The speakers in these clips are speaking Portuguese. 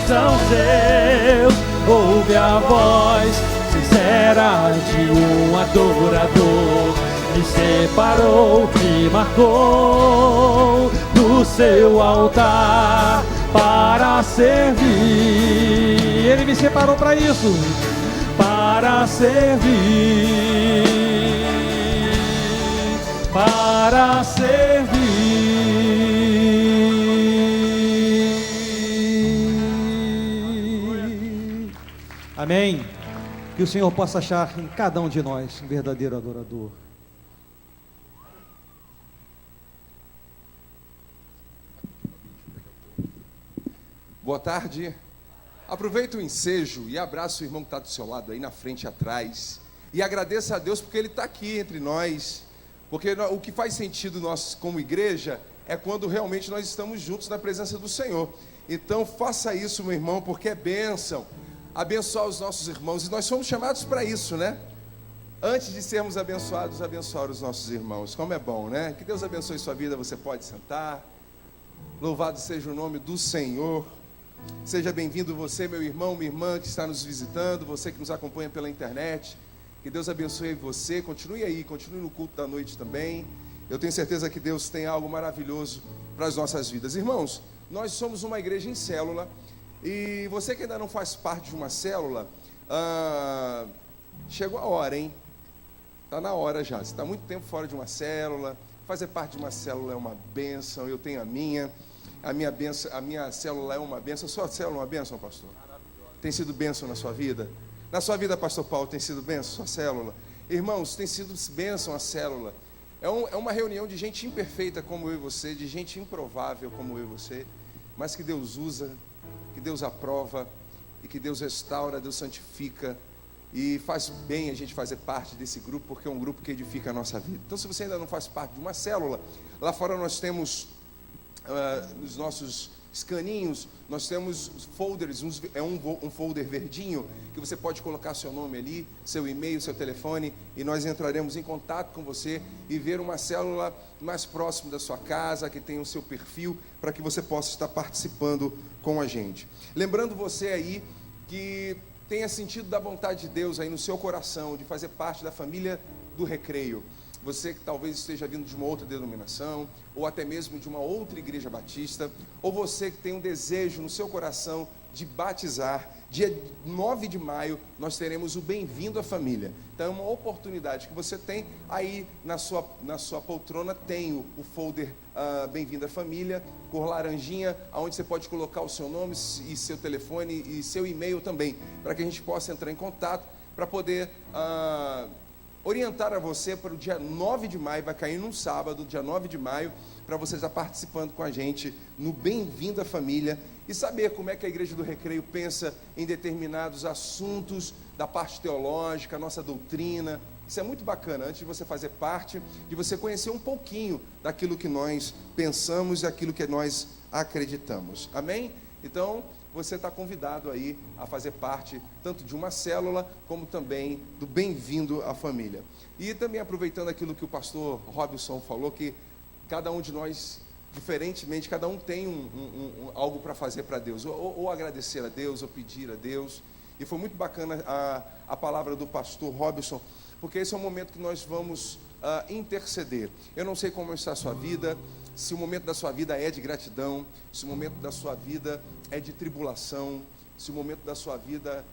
são seus. Ouve a voz sincera de um adorador. Me separou, me marcou no seu altar para servir. Ele me separou para isso, para servir, para servir. Amém. Que o Senhor possa achar em cada um de nós um verdadeiro adorador. Boa tarde. Aproveita o ensejo e abraça o irmão que está do seu lado aí na frente e atrás. E agradeça a Deus porque Ele está aqui entre nós. Porque o que faz sentido nós como igreja é quando realmente nós estamos juntos na presença do Senhor. Então faça isso, meu irmão, porque é bênção. Abençoar os nossos irmãos. E nós somos chamados para isso, né? Antes de sermos abençoados, abençoar os nossos irmãos. Como é bom, né? Que Deus abençoe sua vida. Você pode sentar. Louvado seja o nome do Senhor. Seja bem-vindo você, meu irmão, minha irmã que está nos visitando, você que nos acompanha pela internet. Que Deus abençoe você, continue aí, continue no culto da noite também. Eu tenho certeza que Deus tem algo maravilhoso para as nossas vidas. Irmãos, nós somos uma igreja em célula. E você que ainda não faz parte de uma célula, chegou a hora, hein? Está na hora já. Você está muito tempo fora de uma célula. Fazer parte de uma célula é uma bênção. Eu tenho a minha. A minha célula é uma bênção. A sua célula é uma bênção, pastor? Tem sido bênção na sua vida? Na sua vida, pastor Paulo, tem sido bênção a sua célula? Irmãos, tem sido bênção a célula. É uma reunião de gente imperfeita como eu e você, de gente improvável como eu e você, mas que Deus usa, que Deus aprova, e que Deus restaura, Deus santifica, e faz bem a gente fazer parte desse grupo, porque é um grupo que edifica a nossa vida. Então, se você ainda não faz parte de uma célula, lá fora nós temos... nos nossos escaninhos, nós temos folders, um folder verdinho, que você pode colocar seu nome ali, seu e-mail, seu telefone, e nós entraremos em contato com você e ver uma célula mais próxima da sua casa, que tenha o seu perfil, para que você possa estar participando com a gente. Lembrando você aí, que tenha sentido da vontade de Deus aí no seu coração, de fazer parte da família do Recreio. Você que talvez esteja vindo de uma outra denominação, ou até mesmo de uma outra igreja batista, ou você que tem um desejo no seu coração de batizar, dia 9 de maio, nós teremos o Bem-vindo à Família. Então é uma oportunidade que você tem, aí na sua poltrona tem o folder Bem-vindo à Família, cor laranjinha, onde você pode colocar o seu nome e seu telefone e seu e-mail também, para que a gente possa entrar em contato, para poder... orientar a você para o dia 9 de maio, vai cair num sábado, dia 9 de maio, para você estar participando com a gente no Bem-vindo à Família e saber como é que a Igreja do Recreio pensa em determinados assuntos da parte teológica, nossa doutrina. Isso é muito bacana, antes de você fazer parte, de você conhecer um pouquinho daquilo que nós pensamos e aquilo que nós acreditamos. Amém? Então... você está convidado aí a fazer parte tanto de uma célula, como também do Bem-vindo à Família. E também aproveitando aquilo que o pastor Robson falou, que cada um de nós, diferentemente, cada um tem algo para fazer para Deus, ou agradecer a Deus, ou pedir a Deus. E foi muito bacana a palavra do pastor Robson, porque esse é um momento que nós vamos interceder. Eu não sei como está a sua vida, se o momento da sua vida é de gratidão, se o momento da sua vida é de tribulação, se o momento da sua vida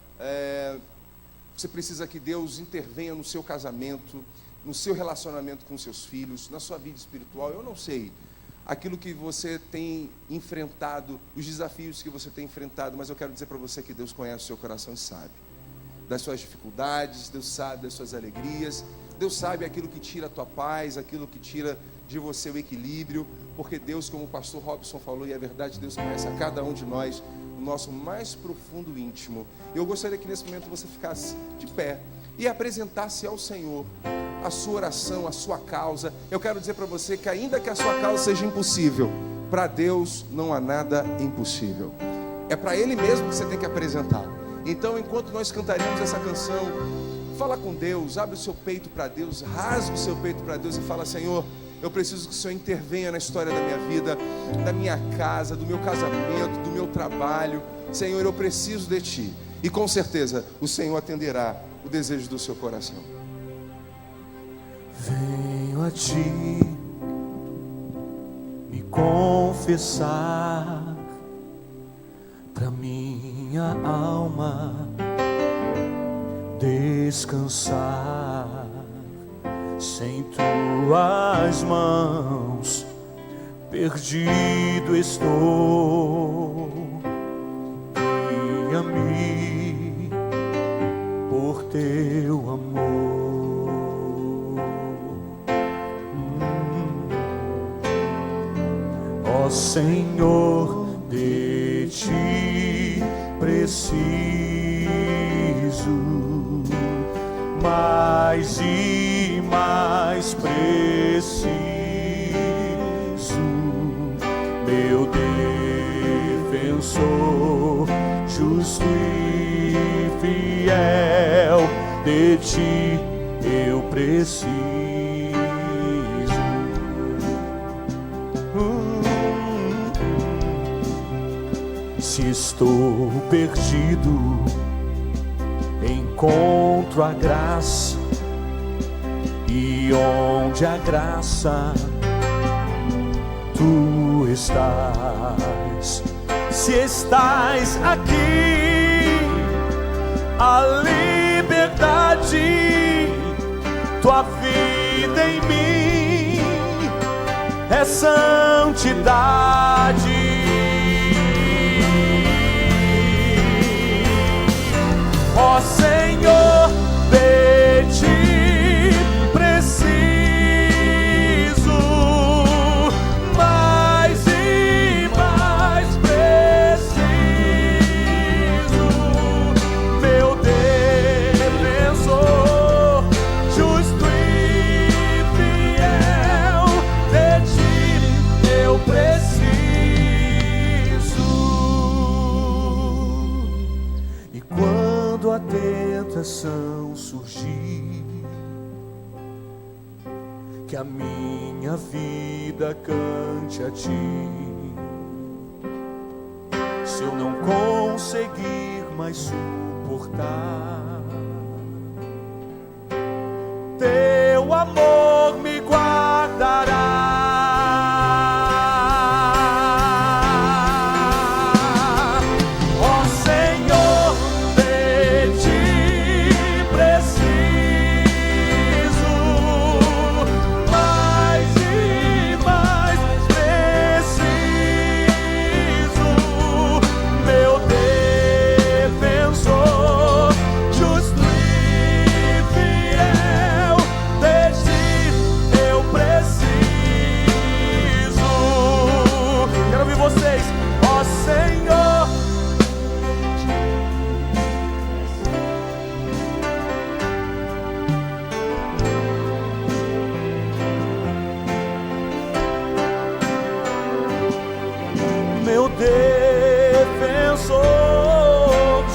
você precisa que Deus intervenha no seu casamento, no seu relacionamento com seus filhos, na sua vida espiritual, eu não sei aquilo que você tem enfrentado, os desafios que você tem enfrentado, mas eu quero dizer para você que Deus conhece o seu coração e sabe das suas dificuldades, Deus sabe das suas alegrias, Deus sabe aquilo que tira a tua paz, aquilo que tira de você o equilíbrio, porque Deus, como o pastor Robson falou, e é verdade, Deus conhece a cada um de nós, o nosso mais profundo íntimo. Eu gostaria que nesse momento você ficasse de pé e apresentasse ao Senhor a sua oração, a sua causa. Eu quero dizer para você que ainda que a sua causa seja impossível, para Deus não há nada impossível. É para Ele mesmo que você tem que apresentar. Então, enquanto nós cantaremos essa canção, fala com Deus, abre o seu peito para Deus, rasga o seu peito para Deus e fala: Senhor, eu preciso que o Senhor intervenha na história da minha vida, da minha casa, do meu casamento, do meu trabalho. Senhor, eu preciso de Ti. E com certeza o Senhor atenderá o desejo do seu coração. Venho a Ti me confessar, pra minha alma descansar. Sem Tuas mãos perdido estou. Guia-me por Teu amor. Ó Senhor, de Ti preciso, mais e mais preciso, meu defensor, justo e fiel, de Ti eu preciso. Se estou perdido, encontro a graça, e onde a graça Tu estás. Se estás aqui, a liberdade, Tua vida em mim é santidade. Ó Senhor, de Ti preciso, mais e mais preciso, meu defensor, justo e fiel, de Ti eu preciso. E quando a tentação surgir, que a minha vida cante a Ti. Se eu não conseguir mais suportar, Teu amor me guardará. Meu defensor,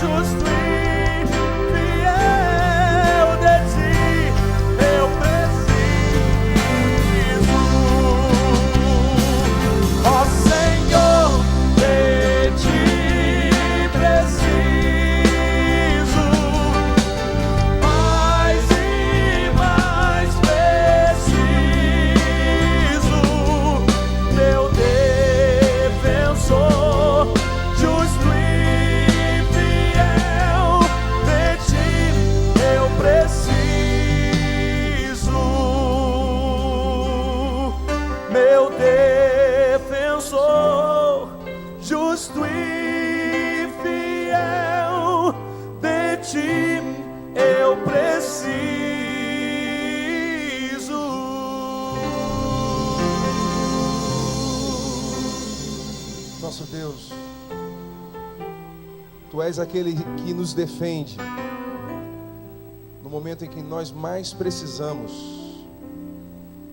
justo e fiel, de Ti eu preciso. Ó Senhor, de Ti preciso, mais e mais preciso, meu defensor, justo e fiel, de Ti eu preciso, meu defensor, justo e fiel, de Ti eu preciso. Nosso Deus, Tu és aquele que nos defende no momento em que nós mais precisamos.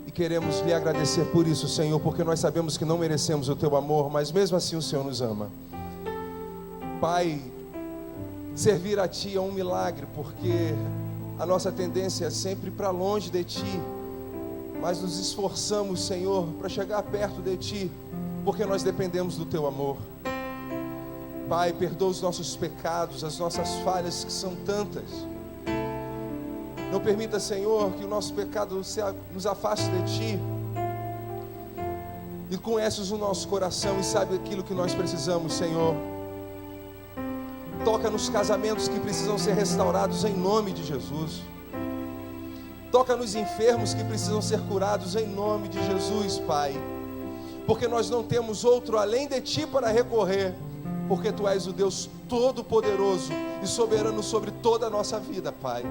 E queremos lhe agradecer por isso, Senhor, porque nós sabemos que não merecemos o Teu amor, mas mesmo assim o Senhor nos ama. Pai, servir a Ti é um milagre, porque a nossa tendência é sempre para longe de Ti, mas nos esforçamos, Senhor, para chegar perto de Ti, porque nós dependemos do Teu amor. Pai, perdoa os nossos pecados, as nossas falhas que são tantas. Não permita, Senhor, que o nosso pecado nos afaste de Ti. E conheces o nosso coração e sabe aquilo que nós precisamos, Senhor. Toca nos casamentos que precisam ser restaurados em nome de Jesus. Toca nos enfermos que precisam ser curados em nome de Jesus, Pai. Porque nós não temos outro além de Ti para recorrer. Porque Tu és o Deus Todo-Poderoso e soberano sobre toda a nossa vida, Pai.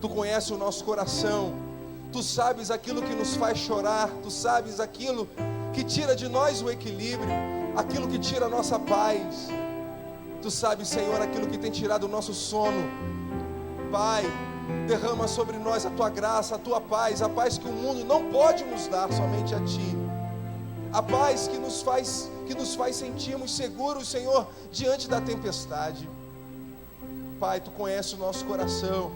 Tu conheces o nosso coração. Tu sabes aquilo que nos faz chorar. Tu sabes aquilo que tira de nós o equilíbrio, aquilo que tira a nossa paz. Tu sabes, Senhor, aquilo que tem tirado o nosso sono. Pai, derrama sobre nós a Tua graça, a Tua paz, a paz que o mundo não pode nos dar, somente a Ti. A paz que nos faz sentirmos seguros, Senhor, diante da tempestade. Pai, Tu conheces o nosso coração.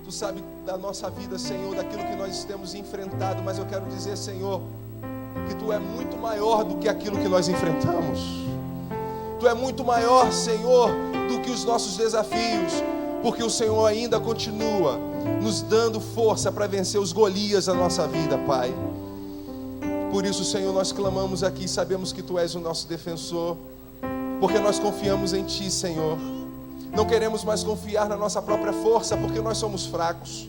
Tu sabes da nossa vida, Senhor, daquilo que nós temos enfrentado, mas eu quero dizer, Senhor, que Tu é muito maior do que aquilo que nós enfrentamos. Tu é muito maior, Senhor, do que os nossos desafios, porque o Senhor ainda continua nos dando força para vencer os Golias da nossa vida, Pai. Por isso, Senhor, nós clamamos aqui, sabemos que Tu és o nosso defensor, porque nós confiamos em Ti, Senhor. Não queremos mais confiar na nossa própria força, porque nós somos fracos,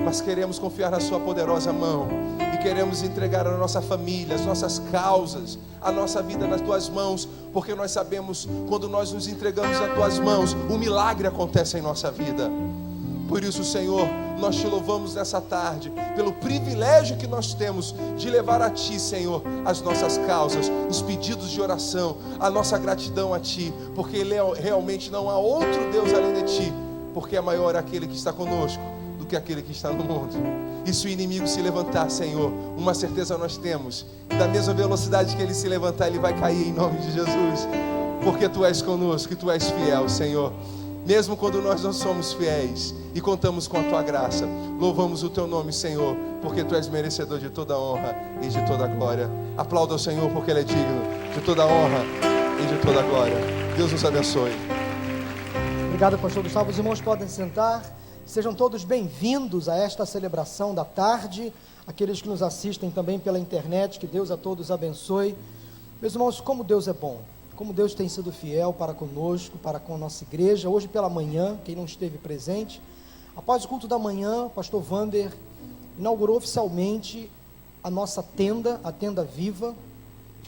mas queremos confiar na Sua poderosa mão, e queremos entregar a nossa família, as nossas causas, a nossa vida nas Tuas mãos, porque nós sabemos, quando nós nos entregamos nas Tuas mãos, o milagre acontece em nossa vida. Por isso, Senhor, nós Te louvamos nessa tarde, pelo privilégio que nós temos de levar a Ti, Senhor, as nossas causas, os pedidos de oração, a nossa gratidão a Ti, porque realmente não há outro Deus além de Ti, porque é maior aquele que está conosco do que aquele que está no mundo. E se o inimigo se levantar, Senhor, uma certeza nós temos, da mesma velocidade que ele se levantar, ele vai cair em nome de Jesus, porque Tu és conosco e Tu és fiel, Senhor. Mesmo quando nós não somos fiéis e contamos com a Tua graça, louvamos o Teu nome, Senhor, porque Tu és merecedor de toda honra e de toda glória. Aplauda o Senhor, porque Ele é digno de toda honra e de toda glória. Deus nos abençoe. Obrigado, pastor Gustavo. Os irmãos podem sentar. Sejam todos bem-vindos a esta celebração da tarde. Aqueles que nos assistem também pela internet, que Deus a todos abençoe. Meus irmãos, como Deus é bom. Como Deus tem sido fiel para conosco, para com a nossa igreja. Hoje pela manhã, quem não esteve presente, após o culto da manhã, o pastor Wander inaugurou oficialmente a nossa tenda, a Tenda Viva,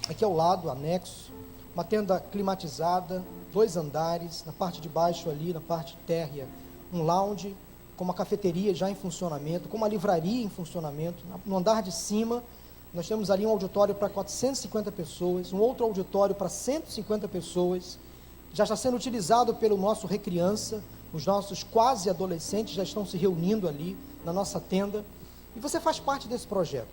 aqui ao lado, anexo, uma tenda climatizada, 2 andares, na parte de baixo ali, na parte térrea, um lounge, com uma cafeteria já em funcionamento, com uma livraria em funcionamento. No andar de cima, nós temos ali um auditório para 450 pessoas, um outro auditório para 150 pessoas, já está sendo utilizado pelo nosso Recriança, os nossos quase adolescentes já estão se reunindo ali na nossa tenda, e você faz parte desse projeto.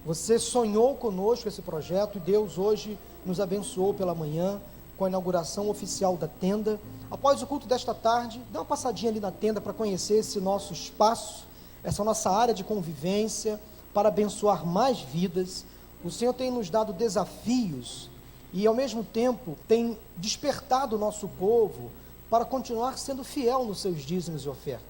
Você sonhou conosco esse projeto, e Deus hoje nos abençoou pela manhã, com a inauguração oficial da tenda. Após o culto desta tarde, dá uma passadinha ali na tenda para conhecer esse nosso espaço, essa nossa área de convivência, para abençoar mais vidas. O Senhor tem nos dado desafios e, ao mesmo tempo, tem despertado o nosso povo para continuar sendo fiel nos seus dízimos e ofertas.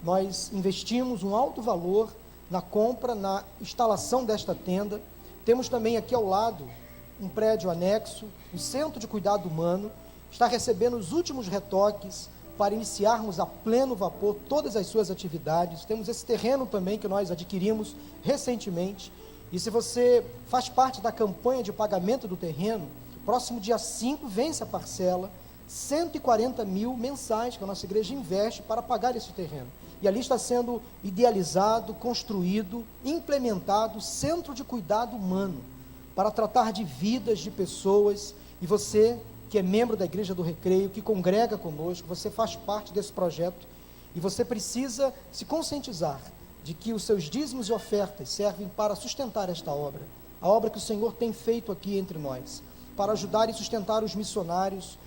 Nós investimos um alto valor na compra, na instalação desta tenda. Temos também aqui ao lado um prédio anexo, o Centro de Cuidado Humano, está recebendo os últimos retoques para iniciarmos a pleno vapor todas as suas atividades. Temos esse terreno também que nós adquirimos recentemente, e se você faz parte da campanha de pagamento do terreno, próximo dia 5 vence a parcela, 140 mil mensais que a nossa igreja investe para pagar esse terreno, e ali está sendo idealizado, construído, implementado o Centro de Cuidado Humano, para tratar de vidas de pessoas. E você que é membro da Igreja do Recreio, que congrega conosco, você faz parte desse projeto, e você precisa se conscientizar de que os seus dízimos e ofertas servem para sustentar esta obra, a obra que o Senhor tem feito aqui entre nós, para ajudar e sustentar os missionários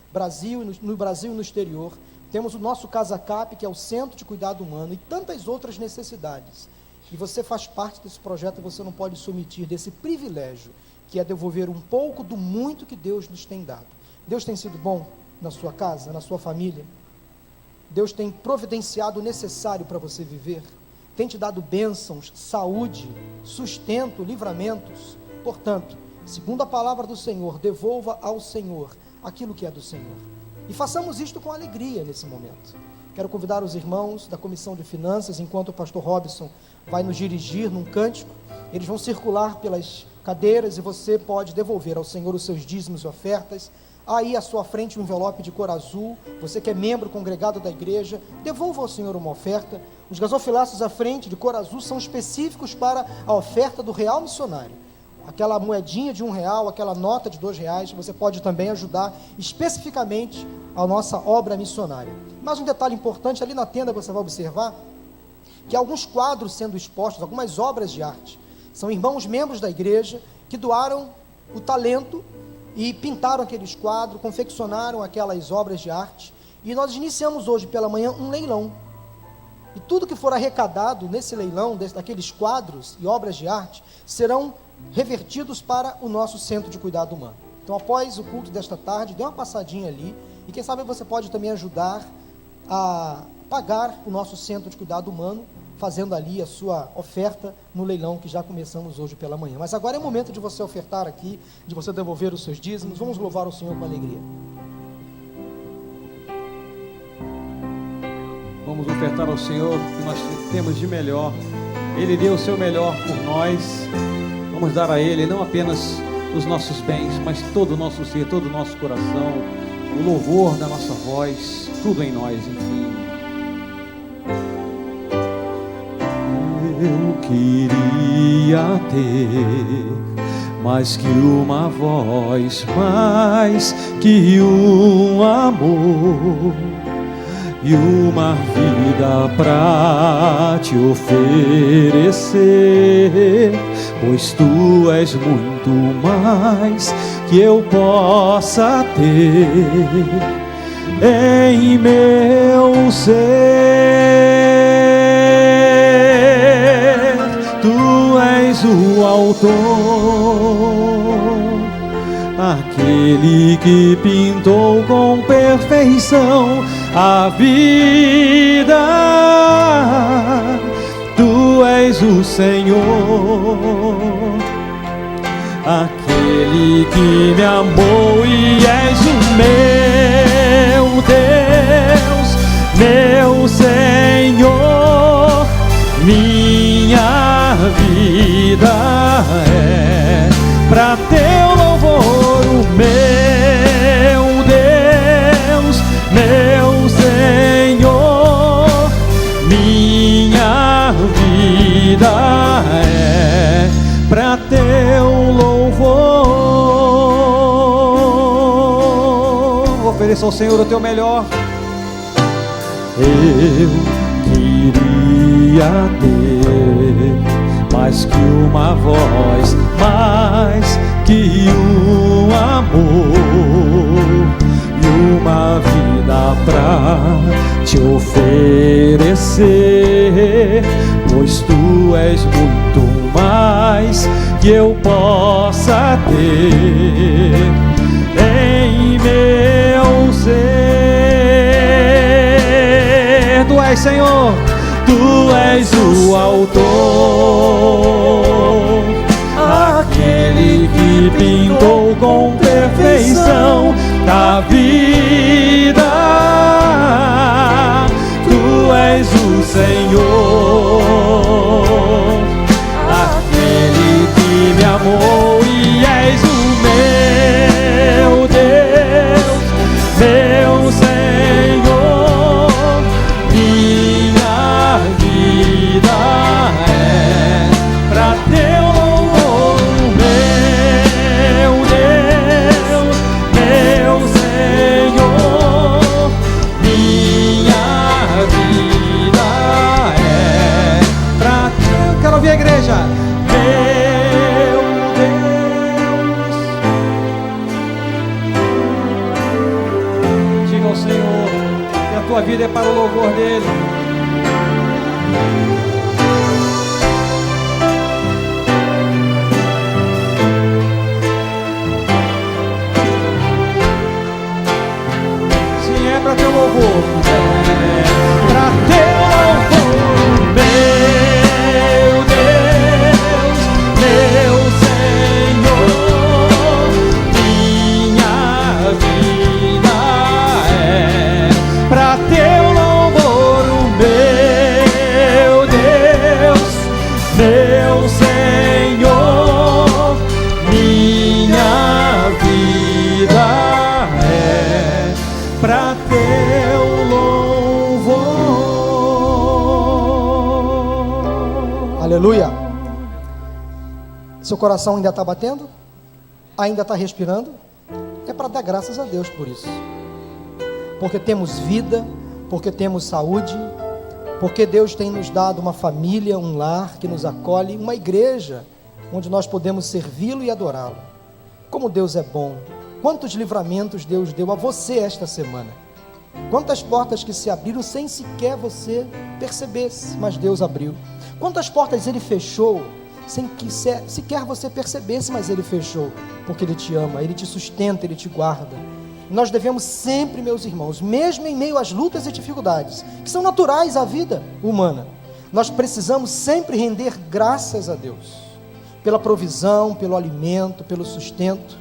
no Brasil e no exterior. Temos o nosso Casa Cap, que é o Centro de Cuidado Humano, e tantas outras necessidades, e você faz parte desse projeto, e você não pode se omitir desse privilégio, que é devolver um pouco do muito que Deus nos tem dado. Deus tem sido bom na sua casa, na sua família? Deus tem providenciado o necessário para você viver? Tem te dado bênçãos, saúde, sustento, livramentos? Portanto, segundo a palavra do Senhor, devolva ao Senhor aquilo que é do Senhor. E façamos isto com alegria nesse momento. Quero convidar os irmãos da Comissão de Finanças, enquanto o pastor Robson vai nos dirigir num cântico. Eles vão circular pelas cadeiras e você pode devolver ao Senhor os seus dízimos e ofertas. Aí à sua frente um envelope de cor azul. Você que é membro congregado da igreja, devolva ao Senhor uma oferta. Os gasofilaços à frente de cor azul são específicos para a oferta do real missionário. Aquela moedinha de R$1, aquela nota de R$2, você pode também ajudar especificamente a nossa obra missionária. Mas um detalhe importante, ali na tenda você vai observar que há alguns quadros sendo expostos, algumas obras de arte. São irmãos membros da igreja que doaram o talento e pintaram aqueles quadros, confeccionaram aquelas obras de arte. E nós iniciamos hoje pela manhã um leilão. E tudo que for arrecadado nesse leilão, daqueles quadros e obras de arte, serão revertidos para o nosso centro de cuidado humano. Então, após o culto desta tarde, dê uma passadinha ali, e quem sabe você pode também ajudar a pagar o nosso centro de cuidado humano, fazendo ali a sua oferta no leilão que já começamos hoje pela manhã. Mas agora é o momento de você ofertar aqui, de você devolver os seus dízimos. Vamos louvar o Senhor com alegria. Vamos ofertar ao Senhor o que nós temos de melhor. Ele deu o seu melhor por nós. Vamos dar a Ele não apenas os nossos bens, mas todo o nosso ser, todo o nosso coração, o louvor da nossa voz, tudo em nós, enfim. Eu queria ter mais que uma voz, mais que um amor e uma vida pra te oferecer, pois tu és muito mais que eu possa ter em meu ser. Tu és o autor, aquele que pintou com perfeição a vida. Tu és o Senhor, aquele que me amou, e és o meu Deus, meu Senhor. Minha vida é pra teu louvor, o meu Deus, meu Senhor. Minha vida é pra teu louvor. Ofereça ao Senhor o teu melhor. Eu queria ter mais que uma voz, mais que um amor e uma vida pra te oferecer, pois tu és muito mais que eu possa ter em meu ser. Tu és, Senhor, tu és o autor, aquele que pintou com perfeição a vida. Tu és o Senhor, aquele que me amou, e és o meu Deus, meu Senhor. Minha vida é pra teu louvor, meu Deus, meu Senhor. Minha vida é pra teu. quero ouvir a igreja. Meu Deus. Diga ao Senhor que a tua vida é para o louvor dele. Aleluia. Seu coração ainda está batendo? Ainda está respirando? É para dar graças a Deus por isso. Porque temos vida, porque temos saúde, porque Deus tem nos dado uma família, um lar que nos acolhe, uma igreja onde nós podemos servi-lo e adorá-lo. Como Deus é bom. Quantos livramentos Deus deu a você esta semana. Quantas portas que se abriram sem sequer você percebesse, mas Deus abriu. Quantas portas Ele fechou sem que sequer você percebesse, mas Ele fechou, porque Ele te ama, Ele te sustenta, Ele te guarda. Nós devemos sempre, meus irmãos, mesmo em meio às lutas e dificuldades, que são naturais à vida humana, nós precisamos sempre render graças a Deus, pela provisão, pelo alimento, pelo sustento.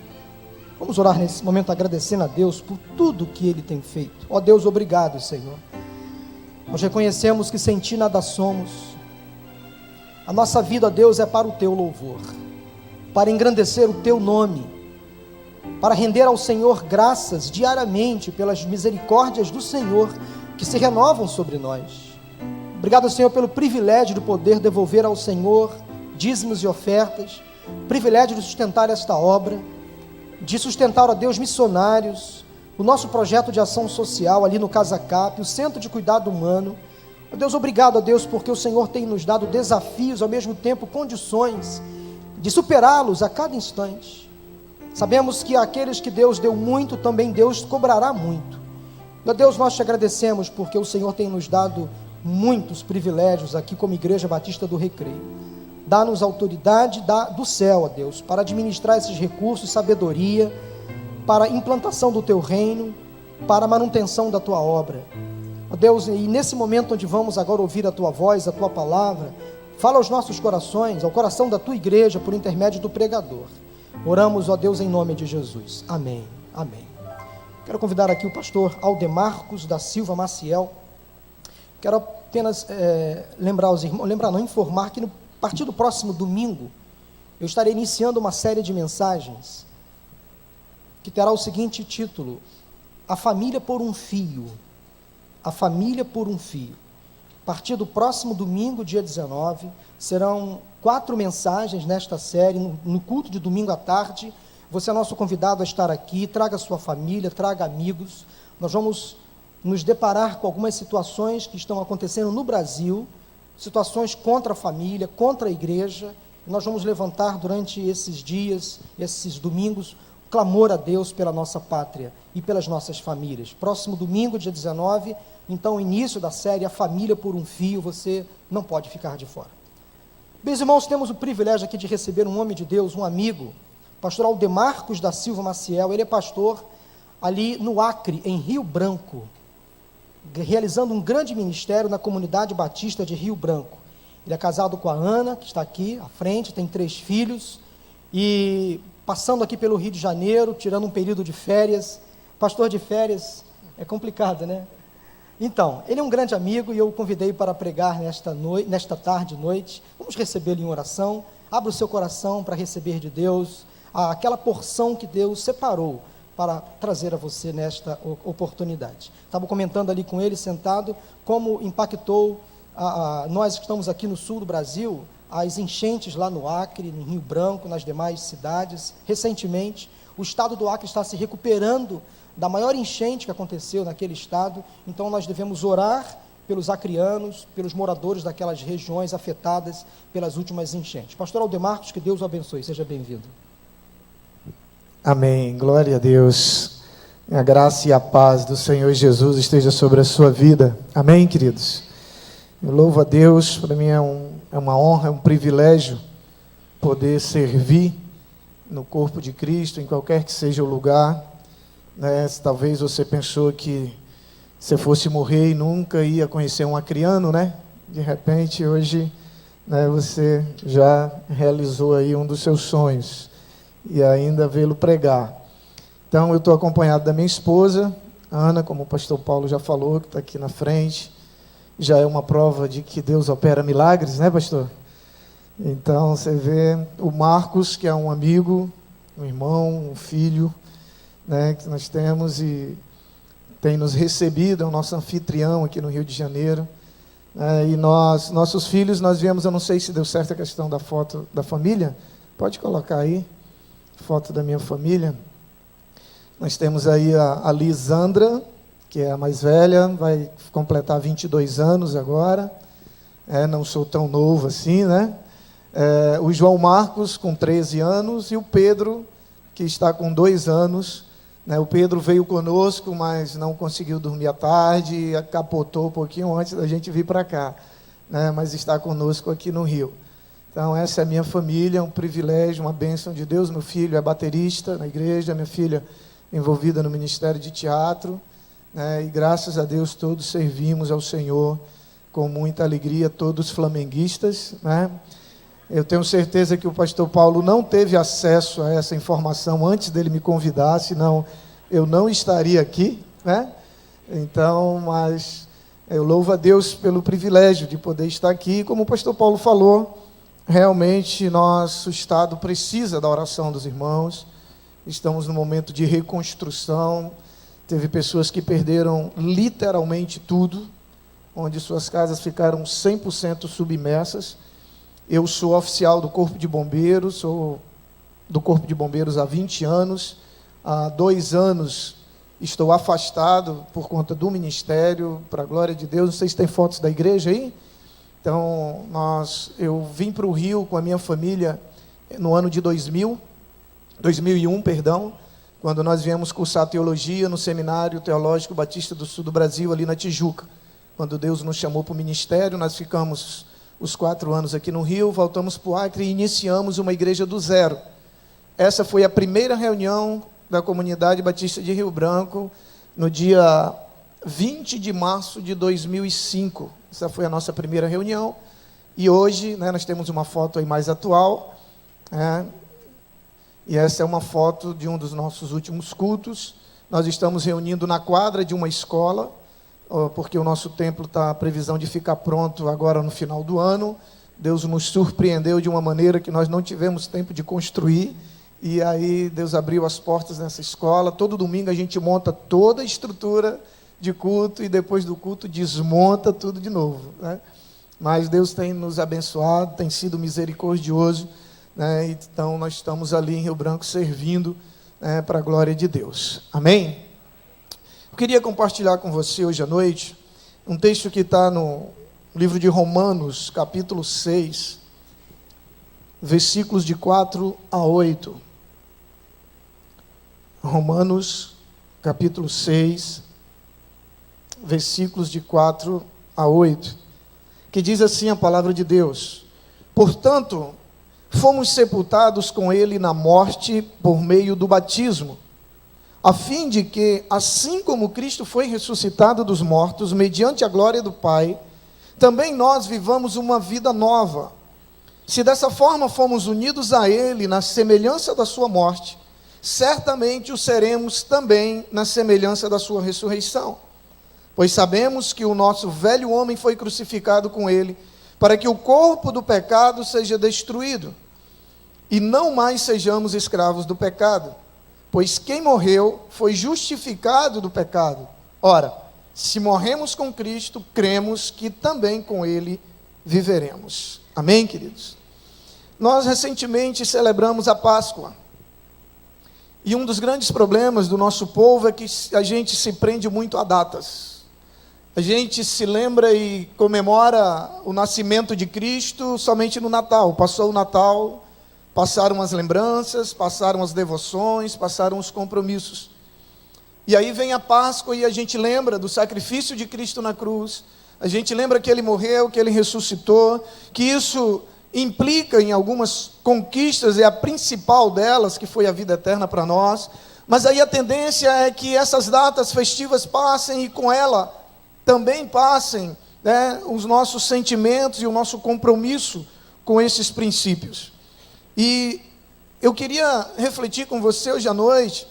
Vamos orar nesse momento agradecendo a Deus por tudo que Ele tem feito. Ó Deus, obrigado, Senhor. Nós reconhecemos que sem Ti nada somos. A nossa vida, Deus, é para o Teu louvor, para engrandecer o Teu nome, para render ao Senhor graças diariamente pelas misericórdias do Senhor que se renovam sobre nós. Obrigado, Senhor, pelo privilégio de poder devolver ao Senhor dízimos e ofertas, privilégio de sustentar esta obra, de sustentar, ó Deus, missionários, o nosso projeto de ação social ali no CasaCap, o Centro de Cuidado Humano. Ó Deus, obrigado, ó Deus, porque o Senhor tem nos dado desafios, ao mesmo tempo condições de superá-los a cada instante. Sabemos que aqueles que Deus deu muito, também Deus cobrará muito. Ó Deus, nós te agradecemos porque o Senhor tem nos dado muitos privilégios aqui como Igreja Batista do Recreio. Dá-nos autoridade do céu, ó Deus, para administrar esses recursos, sabedoria, para a implantação do Teu reino, para a manutenção da Tua obra. Ó Deus, e nesse momento onde vamos agora ouvir a Tua voz, a Tua palavra, fala aos nossos corações, ao coração da Tua igreja, por intermédio do pregador. Oramos, ó Deus, em nome de Jesus. Amém. Amém. Quero convidar aqui o pastor Aldemarcos da Silva Maciel. Quero apenas lembrar os irmãos, informar que a partir do próximo domingo, eu estarei iniciando uma série de mensagens que terá o seguinte título: A Família por um Fio. A Família por um Fio. A partir do próximo domingo, dia 19, serão 4 mensagens nesta série, no culto de domingo à tarde. Você é nosso convidado a estar aqui, traga sua família, traga amigos. Nós vamos nos deparar com algumas situações que estão acontecendo no Brasil, situações contra a família, contra a igreja. Nós vamos levantar durante esses dias, esses domingos, o clamor a Deus pela nossa pátria e pelas nossas famílias. Próximo domingo, dia 19, então, o início da série A Família por um Fio, você não pode ficar de fora. Meus irmãos, temos o privilégio aqui de receber um homem de Deus, um amigo, pastor Aldemarcos da Silva Maciel. Ele é pastor ali no Acre, em Rio Branco, realizando um grande ministério na comunidade batista de Rio Branco. Ele é casado com a Ana, que está aqui à frente, tem 3 filhos, e passando aqui pelo Rio de Janeiro, tirando um período de férias. Pastor de férias é complicado, né? Então, ele é um grande amigo e eu o convidei para pregar nesta tarde e noite. Vamos recebê-lo em oração. Abra o seu coração para receber de Deus aquela porção que Deus separou para trazer a você nesta oportunidade. Estava comentando ali com ele, sentado, como impactou nós que estamos aqui no sul do Brasil, as enchentes lá no Acre, em Rio Branco, nas demais cidades. Recentemente, o estado do Acre está se recuperando da maior enchente que aconteceu naquele estado. Então nós devemos orar pelos acrianos, pelos moradores daquelas regiões afetadas pelas últimas enchentes. Pastor Aldemarcos, que Deus o abençoe, seja bem-vindo. Amém, glória a Deus. A graça e a paz do Senhor Jesus esteja sobre a sua vida. Amém, queridos? Eu louvo a Deus, para mim é uma honra, é um privilégio poder servir no corpo de Cristo, em qualquer que seja o lugar. Talvez você pensou que você fosse morrer e nunca ia conhecer um acriano, né? De repente, hoje, você já realizou aí um dos seus sonhos e ainda vê-lo pregar. Então, eu estou acompanhado da minha esposa, Ana, como o pastor Paulo já falou, que está aqui na frente. Já é uma prova de que Deus opera milagres, né, pastor? Então, você vê o Marcos, que é um amigo, um irmão, um filho, que nós temos e tem nos recebido, é o nosso anfitrião aqui no Rio de Janeiro. E nossos filhos, nós viemos, eu não sei se deu certo a questão da foto da família, pode colocar aí, foto da minha família. Nós temos aí a Lisandra, que é a mais velha, vai completar 22 anos agora, não sou tão novo assim, né? O João Marcos, com 13 anos, e o Pedro, que está com 2 anos. O Pedro veio conosco, mas não conseguiu dormir à tarde, capotou um pouquinho antes da gente vir para cá, mas está conosco aqui no Rio. Então, essa é a minha família, um privilégio, uma bênção de Deus. Meu filho é baterista na igreja, minha filha envolvida no Ministério de Teatro, e graças a Deus todos servimos ao Senhor com muita alegria, todos flamenguistas, Eu tenho certeza que o pastor Paulo não teve acesso a essa informação antes dele me convidar, senão eu não estaria aqui, Então, mas eu louvo a Deus pelo privilégio de poder estar aqui. Como o pastor Paulo falou, realmente nosso estado precisa da oração dos irmãos. Estamos num momento de reconstrução. Teve pessoas que perderam literalmente tudo, onde suas casas ficaram 100% submersas. Eu sou oficial do Corpo de Bombeiros, sou do Corpo de Bombeiros há 20 anos. Há 2 anos estou afastado por conta do ministério, para a glória de Deus. Não sei se tem fotos da igreja aí. Então, eu vim para o Rio com a minha família no ano de 2001, quando nós viemos cursar teologia no Seminário Teológico Batista do Sul do Brasil, ali na Tijuca. Quando Deus nos chamou para o ministério, nós ficamos os 4 anos aqui no Rio, voltamos para o Acre e iniciamos uma igreja do zero. Essa foi a primeira reunião da Comunidade Batista de Rio Branco, no dia 20 de março de 2005. Essa foi a nossa primeira reunião. E hoje, nós temos uma foto aí mais atual, e essa é uma foto de um dos nossos últimos cultos. Nós estamos reunindo na quadra de uma escola, porque o nosso templo está a previsão de ficar pronto agora no final do ano. Deus nos surpreendeu de uma maneira que nós não tivemos tempo de construir, e aí Deus abriu as portas nessa escola. Todo domingo a gente monta toda a estrutura de culto, e depois do culto desmonta tudo de novo, Mas Deus tem nos abençoado, tem sido misericordioso, Então nós estamos ali em Rio Branco servindo, para a glória de Deus. Amém? Eu queria compartilhar com você hoje à noite um texto que está no livro de Romanos, capítulo 6, versículos de 4 a 8. Romanos, capítulo 6, versículos de 4 a 8, que diz assim a palavra de Deus: portanto, fomos sepultados com ele na morte por meio do batismo, a fim de que, assim como Cristo foi ressuscitado dos mortos, mediante a glória do Pai, também nós vivamos uma vida nova. Se dessa forma fomos unidos a Ele na semelhança da sua morte, certamente o seremos também na semelhança da sua ressurreição. Pois sabemos que o nosso velho homem foi crucificado com Ele, para que o corpo do pecado seja destruído, e não mais sejamos escravos do pecado. Pois quem morreu foi justificado do pecado. Ora, se morremos com Cristo, cremos que também com Ele viveremos. Amém, queridos? Nós recentemente celebramos a Páscoa. E um dos grandes problemas do nosso povo é que a gente se prende muito a datas. A gente se lembra e comemora o nascimento de Cristo somente no Natal. Passou o Natal, passaram as lembranças, passaram as devoções, passaram os compromissos. E aí vem a Páscoa e a gente lembra do sacrifício de Cristo na cruz. A gente lembra que Ele morreu, que Ele ressuscitou, que isso implica em algumas conquistas, e a principal delas, que foi a vida eterna para nós. Mas aí a tendência é que essas datas festivas passem e com ela também passem, os nossos sentimentos e o nosso compromisso com esses princípios. E eu queria refletir com você hoje à noite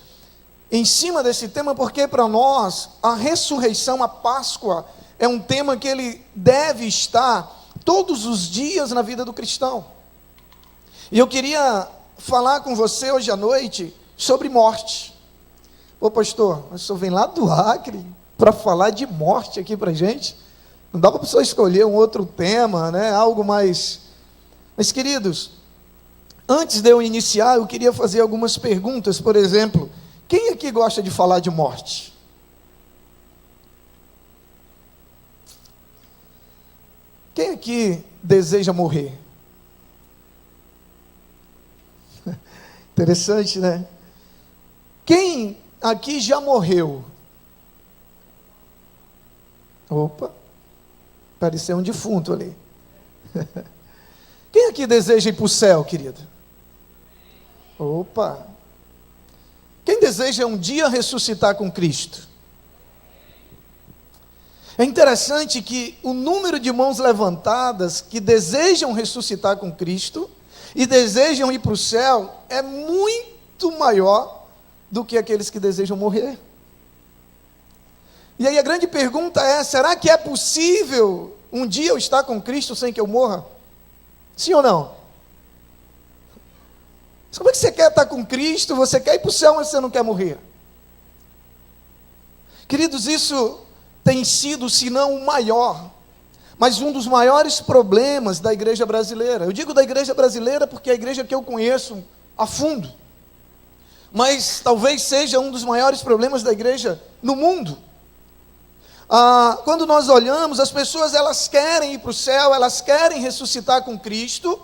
em cima desse tema, porque para nós a ressurreição, a Páscoa, é um tema que ele deve estar todos os dias na vida do cristão. E eu queria falar com você hoje à noite sobre morte. Ô pastor, o senhor vem lá do Acre para falar de morte aqui para a gente? Não dá para a pessoa escolher um outro tema, né? Algo mais... Mas, queridos, antes de eu iniciar, eu queria fazer algumas perguntas. Por exemplo, quem aqui gosta de falar de morte? Quem aqui deseja morrer? Interessante, né? Quem aqui já morreu? Opa, pareceu um defunto ali. Quem aqui deseja ir para o céu, querido? Opa. Quem deseja um dia ressuscitar com Cristo? É interessante que o número de mãos levantadas que desejam ressuscitar com Cristo e desejam ir para o céu é muito maior do que aqueles que desejam morrer. E aí a grande pergunta é: será que é possível um dia eu estar com Cristo sem que eu morra? Sim ou não? Como é que você quer estar com Cristo? Você quer ir para o céu, mas você não quer morrer? Queridos, isso tem sido, se não o maior, mas um dos maiores problemas da igreja brasileira. Eu digo da igreja brasileira porque é a igreja que eu conheço a fundo, mas talvez seja um dos maiores problemas da igreja no mundo. Quando nós olhamos, as pessoas elas querem ir para o céu, elas querem ressuscitar com Cristo,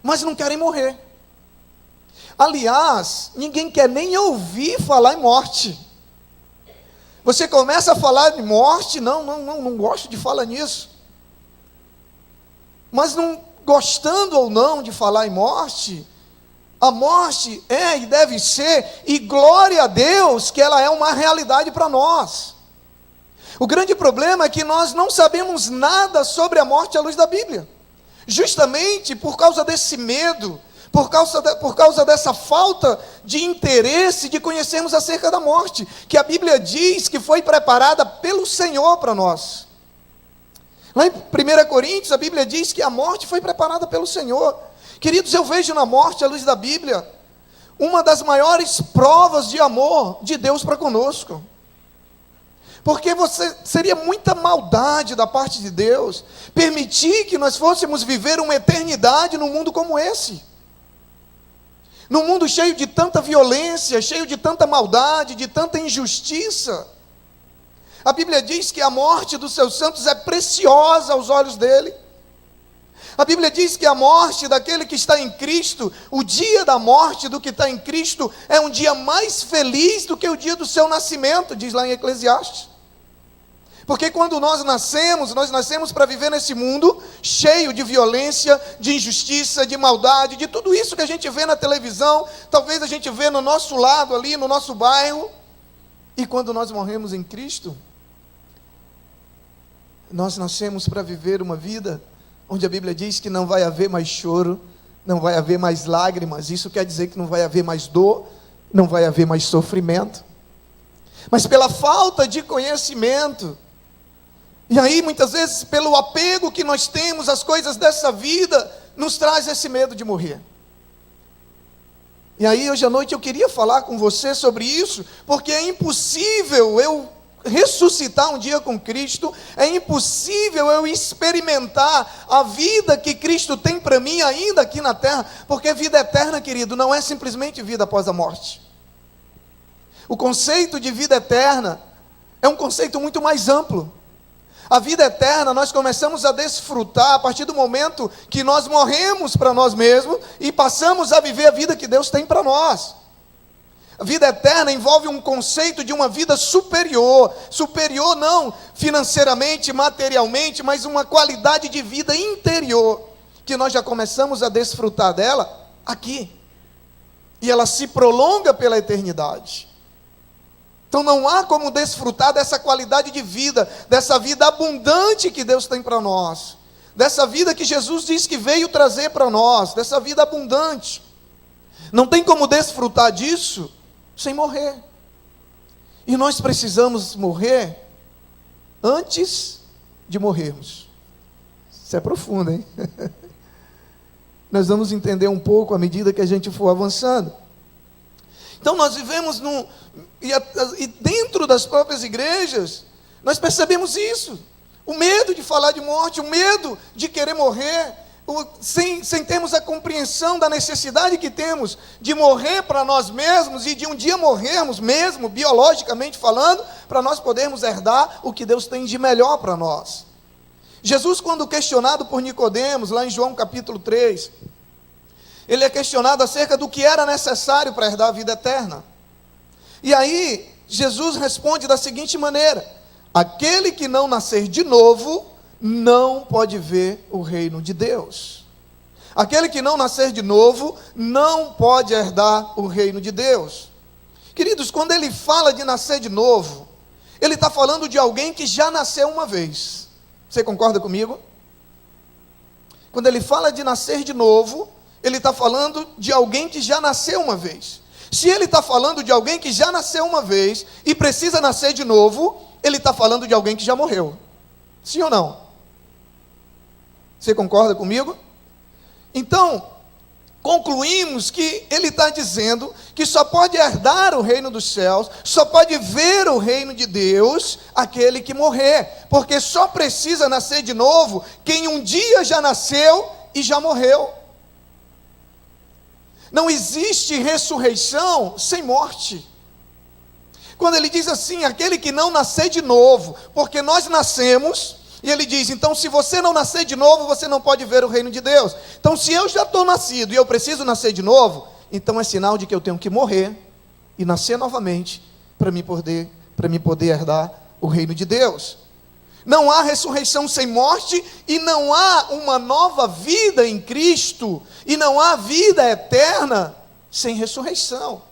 mas não querem morrer. Aliás, ninguém quer nem ouvir falar em morte. Você começa a falar de morte, não gosto de falar nisso. Mas não gostando ou não de falar em morte, a morte é e deve ser, e glória a Deus que ela é uma realidade para nós. O grande problema é que nós não sabemos nada sobre a morte à luz da Bíblia. Justamente por causa desse medo, por causa dessa falta de interesse de conhecermos acerca da morte, que a Bíblia diz que foi preparada pelo Senhor para nós. Lá em 1 Coríntios, a Bíblia diz que a morte foi preparada pelo Senhor. Queridos, eu vejo na morte, à luz da Bíblia, uma das maiores provas de amor de Deus para conosco. Porque seria muita maldade da parte de Deus permitir que nós fôssemos viver uma eternidade num mundo como esse. Num mundo cheio de tanta violência, cheio de tanta maldade, de tanta injustiça. A Bíblia diz que a morte dos seus santos é preciosa aos olhos dele. A Bíblia diz que a morte daquele que está em Cristo, o dia da morte do que está em Cristo, é um dia mais feliz do que o dia do seu nascimento, diz lá em Eclesiastes. Porque quando nós nascemos para viver nesse mundo cheio de violência, de injustiça, de maldade, de tudo isso que a gente vê na televisão, talvez a gente vê no nosso lado ali, no nosso bairro. E quando nós morremos em Cristo, nós nascemos para viver uma vida onde a Bíblia diz que não vai haver mais choro, não vai haver mais lágrimas. Isso quer dizer que não vai haver mais dor, não vai haver mais sofrimento. Mas pela falta de conhecimento, e aí muitas vezes pelo apego que nós temos às coisas dessa vida, nos traz esse medo de morrer. E aí hoje à noite eu queria falar com você sobre isso, porque é impossível eu ressuscitar um dia com Cristo, é impossível eu experimentar a vida que Cristo tem para mim ainda aqui na terra, porque vida eterna, querido, não é simplesmente vida após a morte. O conceito de vida eterna é um conceito muito mais amplo. A vida eterna nós começamos a desfrutar a partir do momento que nós morremos para nós mesmos e passamos a viver a vida que Deus tem para nós. A vida eterna envolve um conceito de uma vida superior. Superior não financeiramente, materialmente, mas uma qualidade de vida interior, que nós já começamos a desfrutar dela aqui. E ela se prolonga pela eternidade. Então não há como desfrutar dessa qualidade de vida, dessa vida abundante que Deus tem para nós, dessa vida que Jesus diz que veio trazer para nós, dessa vida abundante. Não tem como desfrutar disso sem morrer. E nós precisamos morrer antes de morrermos. Isso é profundo, hein? Nós vamos entender um pouco à medida que a gente for avançando. Então nós vivemos e dentro das próprias igrejas, nós percebemos isso. O medo de falar de morte, o medo de querer morrer, sem termos a compreensão da necessidade que temos de morrer para nós mesmos e de um dia morrermos mesmo, biologicamente falando, para nós podermos herdar o que Deus tem de melhor para nós. Jesus, quando questionado por Nicodemos, lá em João capítulo 3, ele é questionado acerca do que era necessário para herdar a vida eterna. E aí, Jesus responde da seguinte maneira: aquele que não nascer de novo, não pode ver o reino de Deus. Aquele que não nascer de novo, não pode herdar o reino de Deus. Queridos, quando ele fala de nascer de novo, ele está falando de alguém que já nasceu uma vez. Você concorda comigo? Quando ele fala de nascer de novo, ele está falando de alguém que já nasceu uma vez. Se ele está falando de alguém que já nasceu uma vez e precisa nascer de novo, ele está falando de alguém que já morreu. Sim ou não? Você concorda comigo? Então, concluímos que ele está dizendo que só pode herdar o reino dos céus, só pode ver o reino de Deus aquele que morrer, porque só precisa nascer de novo quem um dia já nasceu e já morreu. Não existe ressurreição sem morte. Quando ele diz assim, aquele que não nascer de novo, porque nós nascemos, e ele diz, então se você não nascer de novo, você não pode ver o reino de Deus. Então se eu já estou nascido e eu preciso nascer de novo, então é sinal de que eu tenho que morrer e nascer novamente para me poder herdar o reino de Deus. Não há ressurreição sem morte e não há uma nova vida em Cristo e não há vida eterna sem ressurreição.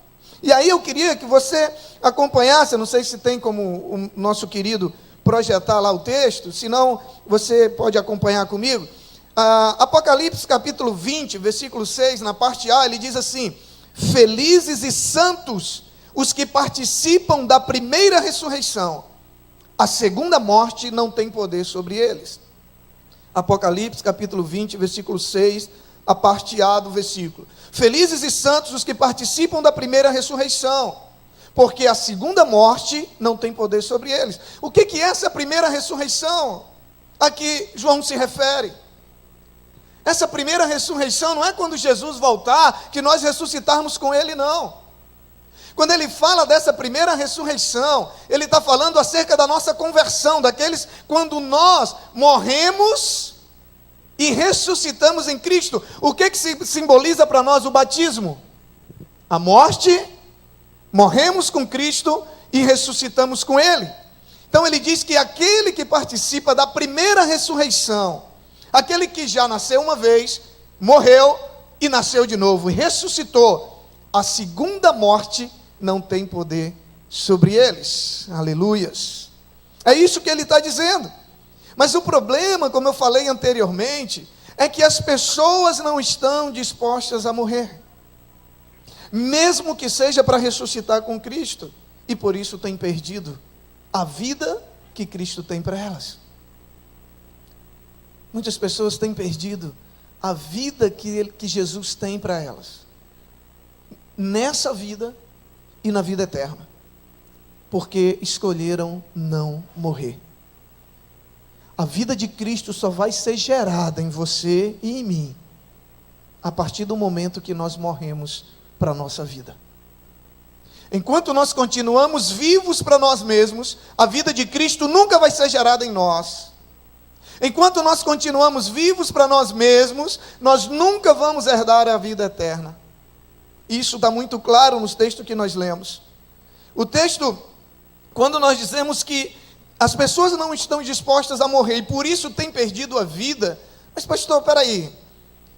E aí eu queria que você acompanhasse, eu não sei se tem como o nosso querido projetar lá o texto, senão você pode acompanhar comigo. Apocalipse capítulo 20, versículo 6, na parte A, ele diz assim: felizes e santos os que participam da primeira ressurreição, a segunda morte não tem poder sobre eles. Apocalipse capítulo 20, versículo 6, a parte A do versículo. Felizes e santos os que participam da primeira ressurreição, porque a segunda morte não tem poder sobre eles. O que é essa primeira ressurreição a que João se refere? Essa primeira ressurreição não é quando Jesus voltar, que nós ressuscitarmos com ele, não. Quando ele fala dessa primeira ressurreição, ele está falando acerca da nossa conversão, daqueles quando nós morremos e ressuscitamos em Cristo. O que simboliza para nós o batismo? A morte, morremos com Cristo e ressuscitamos com Ele. Então ele diz que aquele que participa da primeira ressurreição, aquele que já nasceu uma vez, morreu e nasceu de novo e ressuscitou, a segunda morte não tem poder sobre eles. Aleluias. É isso que ele está dizendo. Mas o problema, como eu falei anteriormente, é que as pessoas não estão dispostas a morrer, mesmo que seja para ressuscitar com Cristo, e por isso têm perdido a vida que Cristo tem para elas. Muitas pessoas têm perdido a vida que Jesus tem para elas, nessa vida e na vida eterna, porque escolheram não morrer. A vida de Cristo só vai ser gerada em você e em mim a partir do momento que nós morremos para a nossa vida. Enquanto nós continuamos vivos para nós mesmos, a vida de Cristo nunca vai ser gerada em nós. Enquanto nós continuamos vivos para nós mesmos, nós nunca vamos herdar a vida eterna. Isso está muito claro nos textos que nós lemos. O texto, quando nós dizemos que as pessoas não estão dispostas a morrer e por isso têm perdido a vida, mas pastor, peraí,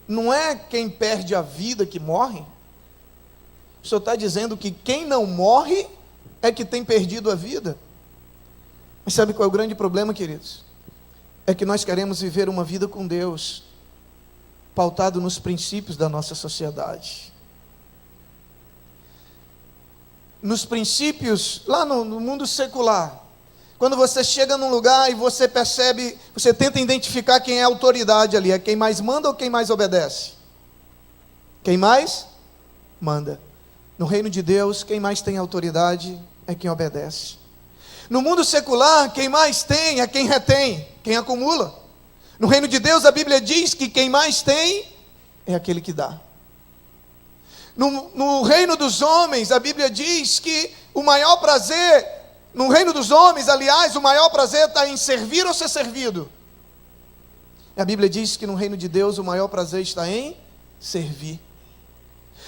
não é quem perde a vida que morre? O senhor está dizendo que quem não morre é que tem perdido a vida? Mas sabe qual é o grande problema, queridos? É que nós queremos viver uma vida com Deus, pautado nos princípios da nossa sociedade. Nos princípios, lá no mundo secular, quando você chega num lugar e você percebe, você tenta identificar quem é a autoridade ali, é quem mais manda ou quem mais obedece? Quem mais manda. No reino de Deus, quem mais tem autoridade é quem obedece. No mundo secular, quem mais tem é quem retém, quem acumula. No reino de Deus, a Bíblia diz que quem mais tem é aquele que dá. No reino dos homens, a Bíblia diz que o maior prazer, no reino dos homens, aliás, o maior prazer está em servir ou ser servido. A Bíblia diz que no reino de Deus, o maior prazer está em servir.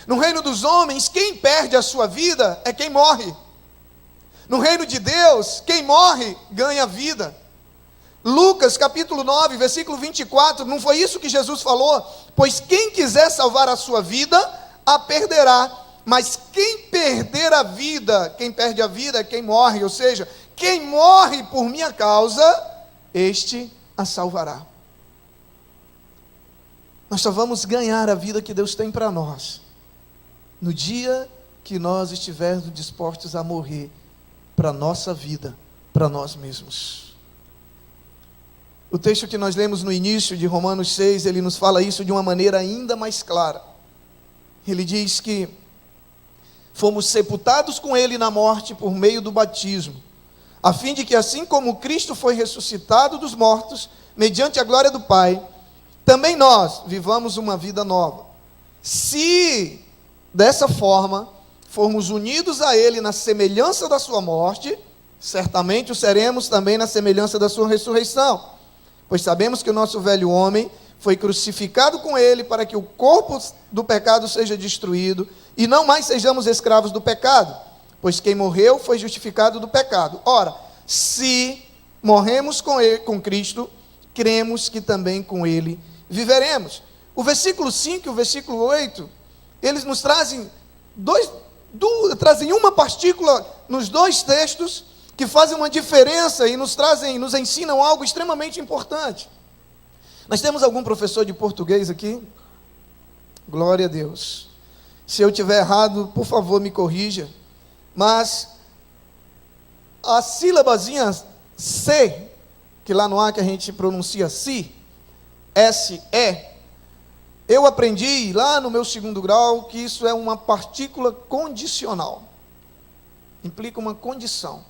No reino dos homens, quem perde a sua vida é quem morre. No reino de Deus, quem morre ganha vida. Lucas capítulo 9, versículo 24, não foi isso que Jesus falou? Pois quem quiser salvar a sua vida, a perderá. Mas quem perder a vida, quem perde a vida é quem morre. Ou seja, quem morre por minha causa, este a salvará. Nós só vamos ganhar a vida que Deus tem para nós no dia que nós estivermos dispostos a morrer para a nossa vida, para nós mesmos. O texto que nós lemos no início de Romanos 6, ele nos fala isso de uma maneira ainda mais clara. Ele diz que fomos sepultados com ele na morte por meio do batismo, a fim de que assim como Cristo foi ressuscitado dos mortos, mediante a glória do Pai, também nós vivamos uma vida nova. Se dessa forma formos unidos a ele na semelhança da sua morte, certamente o seremos também na semelhança da sua ressurreição. Pois sabemos que o nosso velho homem foi crucificado com ele para que o corpo do pecado seja destruído e não mais sejamos escravos do pecado, pois quem morreu foi justificado do pecado. Ora, se morremos com Cristo, cremos que também com ele viveremos. O versículo 5 e o versículo 8, eles nos trazem trazem uma partícula nos dois textos que fazem uma diferença e nos ensinam algo extremamente importante. Nós temos algum professor de português aqui? Glória a Deus. Se eu estiver errado, por favor, me corrija. Mas a sílabazinha C, que lá no A que a gente pronuncia si, S-E, eu aprendi lá no meu segundo grau que isso é uma partícula condicional. Implica uma condição.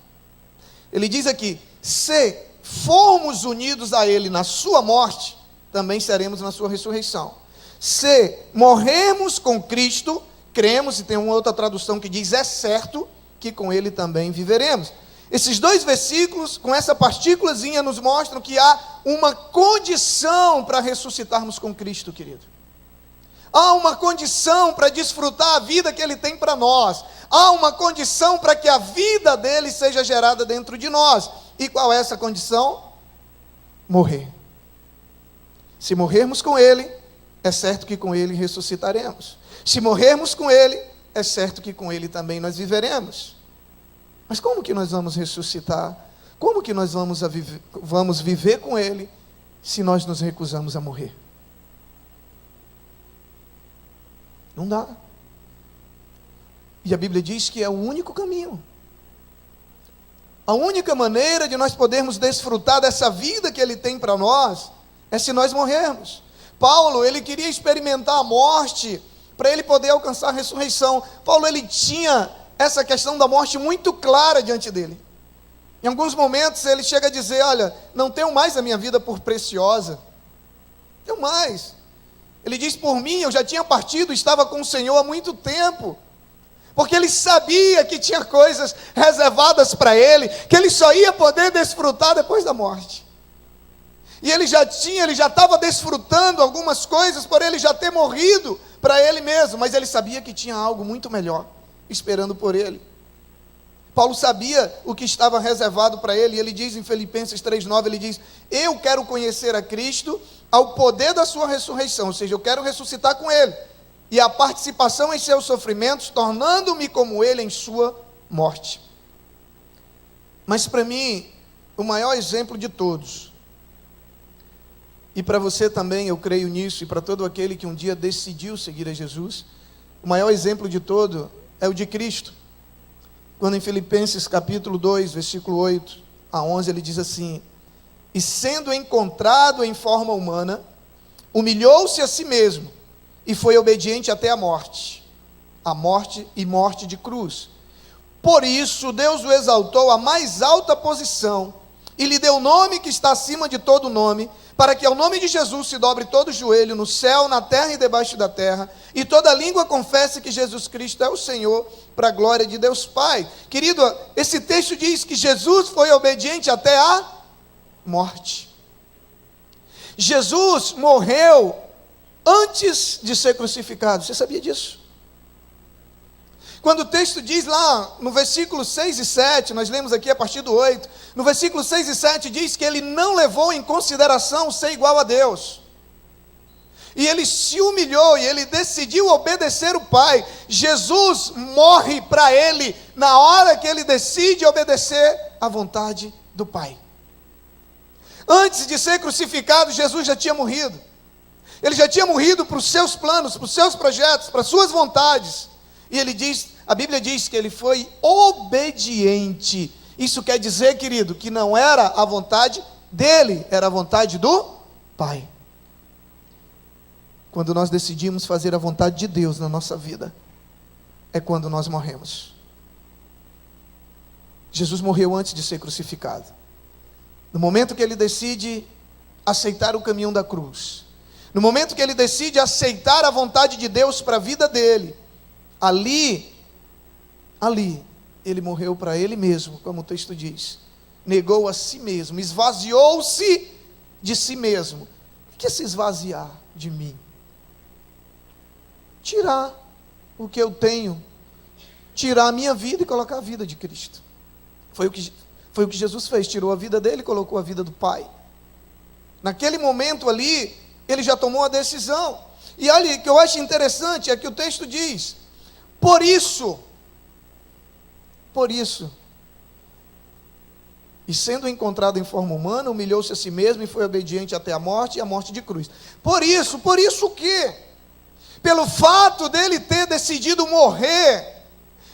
Ele diz aqui, se formos unidos a ele na sua morte, também seremos na sua ressurreição. Se morremos com Cristo, cremos, e tem uma outra tradução que diz, é certo que com ele também viveremos. Esses dois versículos, com essa partículazinha, nos mostram que há uma condição para ressuscitarmos com Cristo, querido. Há uma condição para desfrutar a vida que ele tem para nós. Há uma condição para que a vida dele seja gerada dentro de nós. E qual é essa condição? Morrer. Se morrermos com ele, é certo que com ele ressuscitaremos. Se morrermos com ele, é certo que com ele também nós viveremos. Mas como que nós vamos ressuscitar? Como que nós vamos viver com ele se nós nos recusamos a morrer? Não dá. E a Bíblia diz que é o único caminho. A única maneira de nós podermos desfrutar dessa vida que ele tem para nós é se nós morrermos. Paulo, ele queria experimentar a morte para ele poder alcançar a ressurreição. Paulo, ele tinha essa questão da morte muito clara diante dele. Em alguns momentos ele chega a dizer, olha, não tenho mais a minha vida por preciosa. Não tenho mais. Ele diz, por mim, eu já tinha partido, estava com o Senhor há muito tempo. Porque ele sabia que tinha coisas reservadas para ele, que ele só ia poder desfrutar depois da morte. E ele já estava desfrutando algumas coisas por ele já ter morrido para ele mesmo, mas ele sabia que tinha algo muito melhor esperando por ele. Paulo sabia o que estava reservado para ele, e ele diz em Filipenses 3,9, ele diz, eu quero conhecer a Cristo ao poder da sua ressurreição, ou seja, eu quero ressuscitar com ele, e a participação em seus sofrimentos, tornando-me como ele em sua morte. Mas para mim, o maior exemplo de todos, e para você também, eu creio nisso, e para todo aquele que um dia decidiu seguir a Jesus, o maior exemplo de todo é o de Cristo. Quando em Filipenses capítulo 2, versículo 8 a 11, ele diz assim, e sendo encontrado em forma humana, humilhou-se a si mesmo, e foi obediente até a morte e morte de cruz. Por isso, Deus o exaltou à mais alta posição e lhe deu o nome que está acima de todo nome, para que ao nome de Jesus se dobre todo o joelho no céu, na terra e debaixo da terra, e toda língua confesse que Jesus Cristo é o Senhor, para a glória de Deus Pai. Querido, esse texto diz que Jesus foi obediente até a morte. Jesus morreu antes de ser crucificado. Você sabia disso? Quando o texto diz lá no versículo 6 e 7, nós lemos aqui a partir do 8, no versículo 6 e 7 diz que ele não levou em consideração ser igual a Deus. E ele se humilhou e ele decidiu obedecer o Pai. Jesus morre para ele na hora que ele decide obedecer à vontade do Pai. Antes de ser crucificado, Jesus já tinha morrido. Ele já tinha morrido para os seus planos, para os seus projetos, para as suas vontades. E ele diz, a Bíblia diz que ele foi obediente. Isso quer dizer, querido, que não era a vontade dele, era a vontade do Pai. Quando nós decidimos fazer a vontade de Deus na nossa vida, é quando nós morremos. Jesus morreu antes de ser crucificado. No momento que ele decide aceitar o caminho da cruz, no momento que ele decide aceitar a vontade de Deus para a vida dele, ali, ele morreu para ele mesmo, como o texto diz. Negou a si mesmo, esvaziou-se de si mesmo. O que é se esvaziar de mim? Tirar o que eu tenho, tirar a minha vida e colocar a vida de Cristo. Foi o que Jesus fez, tirou a vida dele e colocou a vida do Pai. Naquele momento ali, ele já tomou a decisão. E olha, o que eu acho interessante é que o texto diz: por isso, e sendo encontrado em forma humana, humilhou-se a si mesmo e foi obediente até a morte, e a morte de cruz. Por isso o quê? Pelo fato dele ter decidido morrer,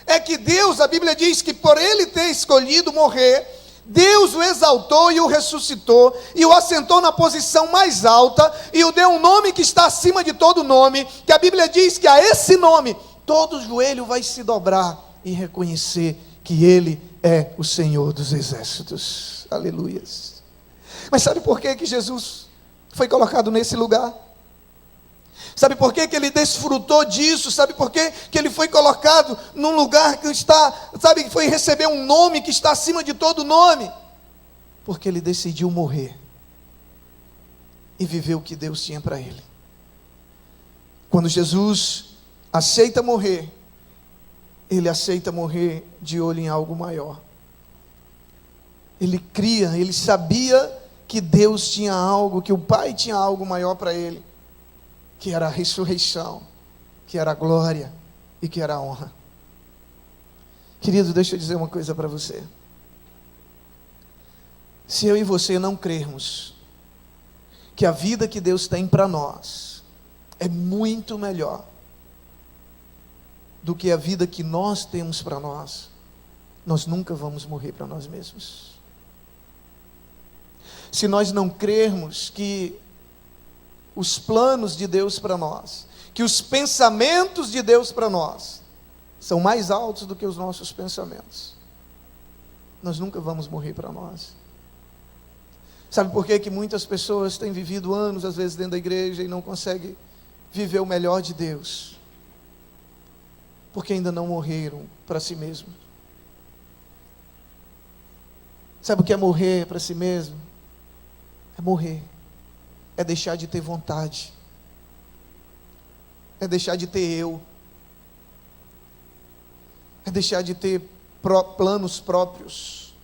é que Deus, a Bíblia diz que por ele ter escolhido morrer, Deus o exaltou e o ressuscitou, e o assentou na posição mais alta, e o deu um nome que está acima de todo nome, que a Bíblia diz que a esse nome, todo joelho vai se dobrar e reconhecer que ele é o Senhor dos exércitos. Aleluias. Mas sabe por que Jesus foi colocado nesse lugar? Sabe por que ele desfrutou disso? Sabe por que ele foi colocado num lugar que está, sabe, que foi receber um nome que está acima de todo nome? Porque ele decidiu morrer e viver o que Deus tinha para ele. Quando Jesus aceita morrer, ele aceita morrer de olho em algo maior. Ele cria, ele sabia que Deus tinha algo, que o Pai tinha algo maior para ele, que era a ressurreição, que era a glória e que era a honra. Querido, deixa eu dizer uma coisa para você. Se eu e você não crermos que a vida que Deus tem para nós é muito melhor do que a vida que nós temos para nós, nós nunca vamos morrer para nós mesmos. Se nós não crermos que os planos de Deus para nós, que os pensamentos de Deus para nós são mais altos do que os nossos pensamentos, nós nunca vamos morrer para nós. Sabe por que muitas pessoas têm vivido anos, às vezes, dentro da igreja e não conseguem viver o melhor de Deus? Porque ainda não morreram para si mesmos. Sabe o que é morrer para si mesmo? É morrer. É deixar de ter vontade. É deixar de ter eu. É deixar de ter planos próprios.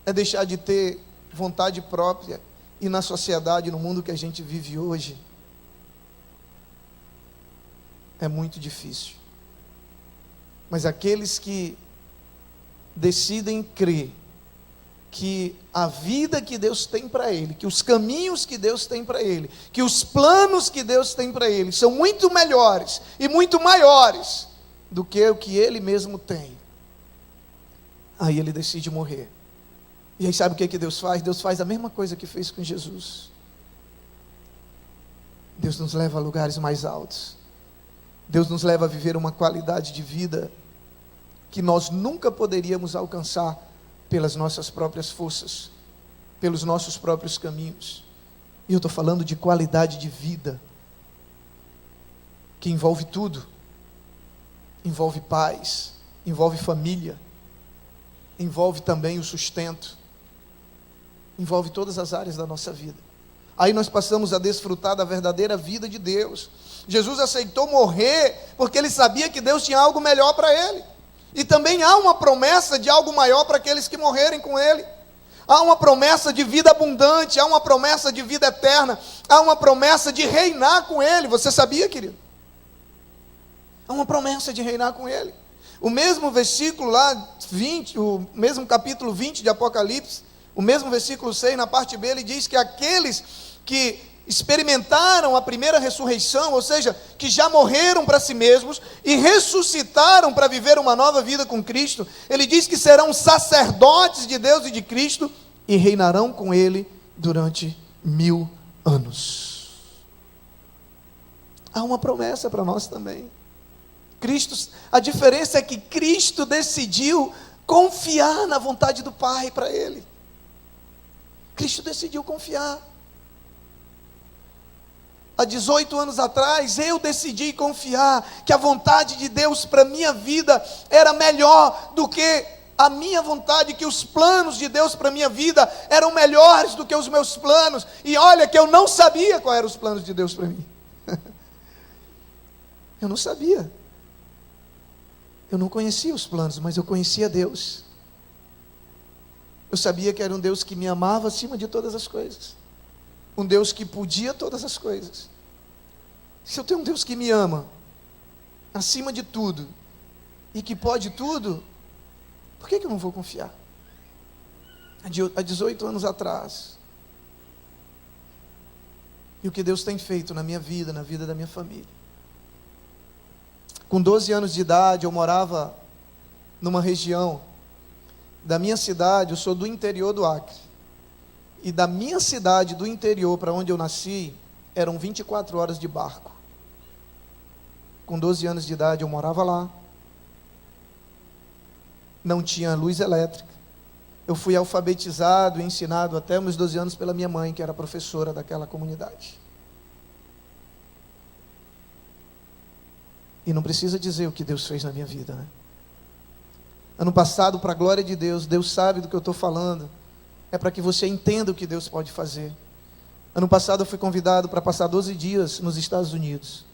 É deixar de ter vontade própria. E na sociedade, no mundo que a gente vive hoje, é muito difícil. Mas aqueles que decidem crer que a vida que Deus tem para ele, que os caminhos que Deus tem para ele, que os planos que Deus tem para ele são muito melhores e muito maiores do que o que ele mesmo tem, aí ele decide morrer. E aí sabe o que Deus faz? Deus faz a mesma coisa que fez com Jesus. Deus nos leva a lugares mais altos. Deus nos leva a viver uma qualidade de vida que nós nunca poderíamos alcançar pelas nossas próprias forças, pelos nossos próprios caminhos. E eu estou falando de qualidade de vida, que envolve tudo. Envolve paz, envolve família, envolve também o sustento, envolve todas as áreas da nossa vida. Aí nós passamos a desfrutar da verdadeira vida de Deus. Jesus aceitou morrer porque ele sabia que Deus tinha algo melhor para ele. E também há uma promessa de algo maior para aqueles que morrerem com ele. Há uma promessa de vida abundante, há uma promessa de vida eterna, há uma promessa de reinar com ele. Você sabia, querido? Há uma promessa de reinar com ele. O mesmo versículo lá, 20, o mesmo capítulo 20 de Apocalipse, o mesmo versículo 6, na parte B, ele diz que aqueles que experimentaram a primeira ressurreição, ou seja, que já morreram para si mesmos e ressuscitaram para viver uma nova vida com Cristo, ele diz que serão sacerdotes de Deus e de Cristo e reinarão com ele durante 1000 anos. Há uma promessa para nós também. A diferença é que Cristo decidiu confiar na vontade do Pai para ele. Cristo decidiu confiar. Há 18 anos atrás, eu decidi confiar que a vontade de Deus para a minha vida era melhor do que a minha vontade, que os planos de Deus para a minha vida eram melhores do que os meus planos. E olha que eu não sabia quais eram os planos de Deus para mim. Eu não sabia. Eu não conhecia os planos, mas eu conhecia Deus. Eu sabia que era um Deus que me amava acima de todas as coisas. Um Deus que podia todas as coisas. Se eu tenho um Deus que me ama acima de tudo e que pode tudo, por que eu não vou confiar? Há 18 anos atrás, e o que Deus tem feito na minha vida, na vida da minha família. Com 12 anos de idade, eu morava numa região da minha cidade. Eu sou do interior do Acre. E da minha cidade, do interior, para onde eu nasci, eram 24 horas de barco. Com 12 anos de idade, eu morava lá. Não tinha luz elétrica. Eu fui alfabetizado e ensinado até meus 12 anos pela minha mãe, que era professora daquela comunidade. E não precisa dizer o que Deus fez na minha vida, né? Ano passado, para a glória de Deus, Deus sabe do que eu estou falando. É para que você entenda o que Deus pode fazer. Ano passado eu fui convidado para passar 12 dias nos Estados Unidos,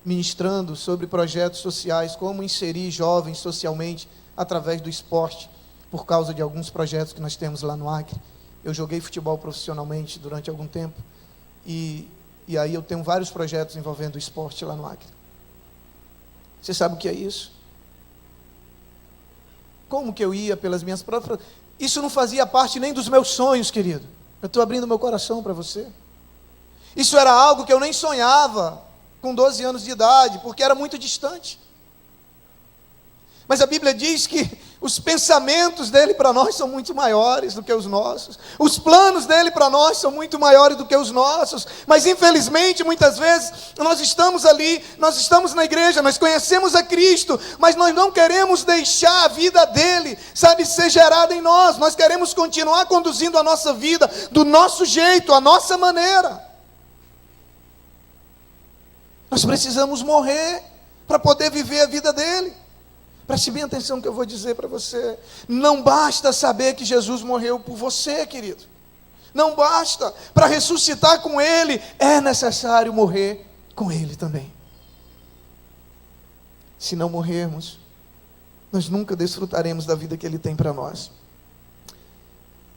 ministrando sobre projetos sociais, como inserir jovens socialmente através do esporte, por causa de alguns projetos que nós temos lá no Acre. Eu joguei futebol profissionalmente durante algum tempo, e aí eu tenho vários projetos envolvendo o esporte lá no Acre. Você sabe o que é isso? Como que eu ia pelas minhas próprias... Isso não fazia parte nem dos meus sonhos, querido. Eu estou abrindo meu coração para você. Isso era algo que eu nem sonhava com 12 anos de idade, porque era muito distante. Mas a Bíblia diz que os pensamentos dele para nós são muito maiores do que os nossos. Os planos dele para nós são muito maiores do que os nossos. Mas infelizmente, muitas vezes, nós estamos ali, nós estamos na igreja, nós conhecemos a Cristo, mas nós não queremos deixar a vida dele, sabe, ser gerada em nós. Nós queremos continuar conduzindo a nossa vida do nosso jeito, a nossa maneira. Nós precisamos morrer para poder viver a vida dele. Preste bem atenção no que eu vou dizer para você. Não basta saber que Jesus morreu por você, querido. Não basta. Para ressuscitar com ele, é necessário morrer com ele também. Se não morrermos, nós nunca desfrutaremos da vida que ele tem para nós.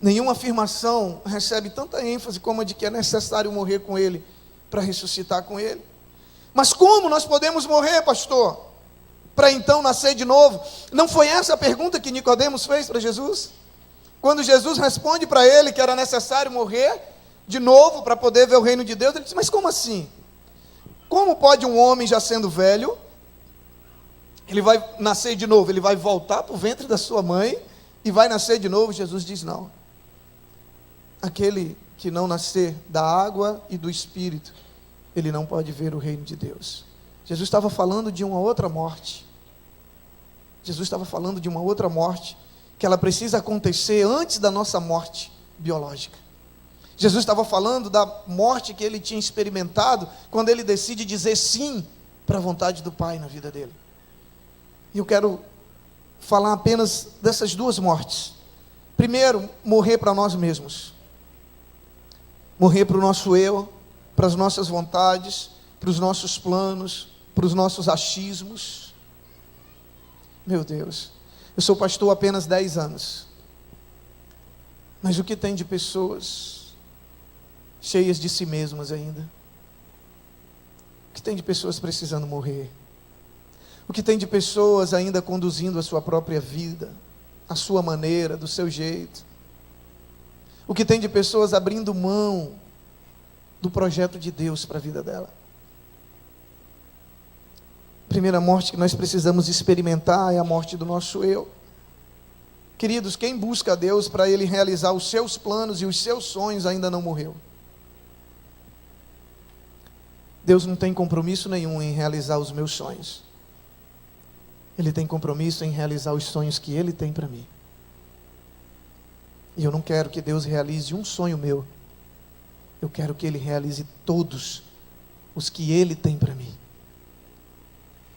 Nenhuma afirmação recebe tanta ênfase como a de que é necessário morrer com ele para ressuscitar com ele. Mas como nós podemos morrer, pastor? Para então nascer de novo? Não foi essa a pergunta que Nicodemos fez para Jesus? Quando Jesus responde para ele que era necessário morrer de novo para poder ver o reino de Deus, ele diz, mas como assim? Como pode um homem já sendo velho, ele vai nascer de novo, ele vai voltar para o ventre da sua mãe e vai nascer de novo? Jesus diz, não. Aquele que não nascer da água e do Espírito, ele não pode ver o reino de Deus. Jesus estava falando de uma outra morte. Jesus estava falando de uma outra morte, que ela precisa acontecer antes da nossa morte biológica. Jesus estava falando da morte que ele tinha experimentado quando ele decide dizer sim para a vontade do Pai na vida dele. E eu quero falar apenas dessas duas mortes. Primeiro, morrer para nós mesmos. Morrer para o nosso eu, para as nossas vontades, para os nossos planos, para os nossos achismos. Meu Deus, eu sou pastor há apenas 10 anos. Mas o que tem de pessoas cheias de si mesmas ainda? O que tem de pessoas precisando morrer? O que tem de pessoas ainda conduzindo a sua própria vida, a sua maneira, do seu jeito? O que tem de pessoas abrindo mão do projeto de Deus para a vida dela? A primeira morte que nós precisamos experimentar é a morte do nosso eu. Queridos, quem busca a Deus para Ele realizar os seus planos e os seus sonhos ainda não morreu. Deus não tem compromisso nenhum em realizar os meus sonhos. Ele tem compromisso em realizar os sonhos que Ele tem para mim. E eu não quero que Deus realize um sonho meu. Eu quero que Ele realize todos os que Ele tem para mim.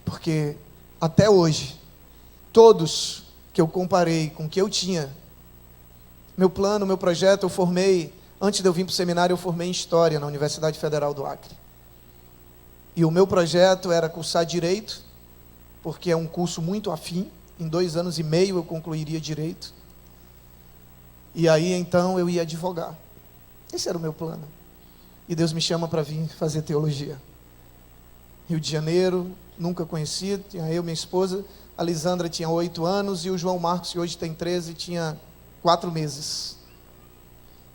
Porque até hoje, todos que eu comparei com o que eu tinha, meu plano, meu projeto, eu formei, antes de eu vir para o seminário, eu formei em História na Universidade Federal do Acre. E o meu projeto era cursar Direito, porque é um curso muito afim. Em 2 anos e meio eu concluiria Direito. E aí então eu ia advogar. Esse era o meu plano. E Deus me chama para vir fazer teologia. Rio de Janeiro, nunca conheci, tinha eu, minha esposa, a Lisandra tinha 8 anos e o João Marcos, que hoje tem 13, tinha 4 meses.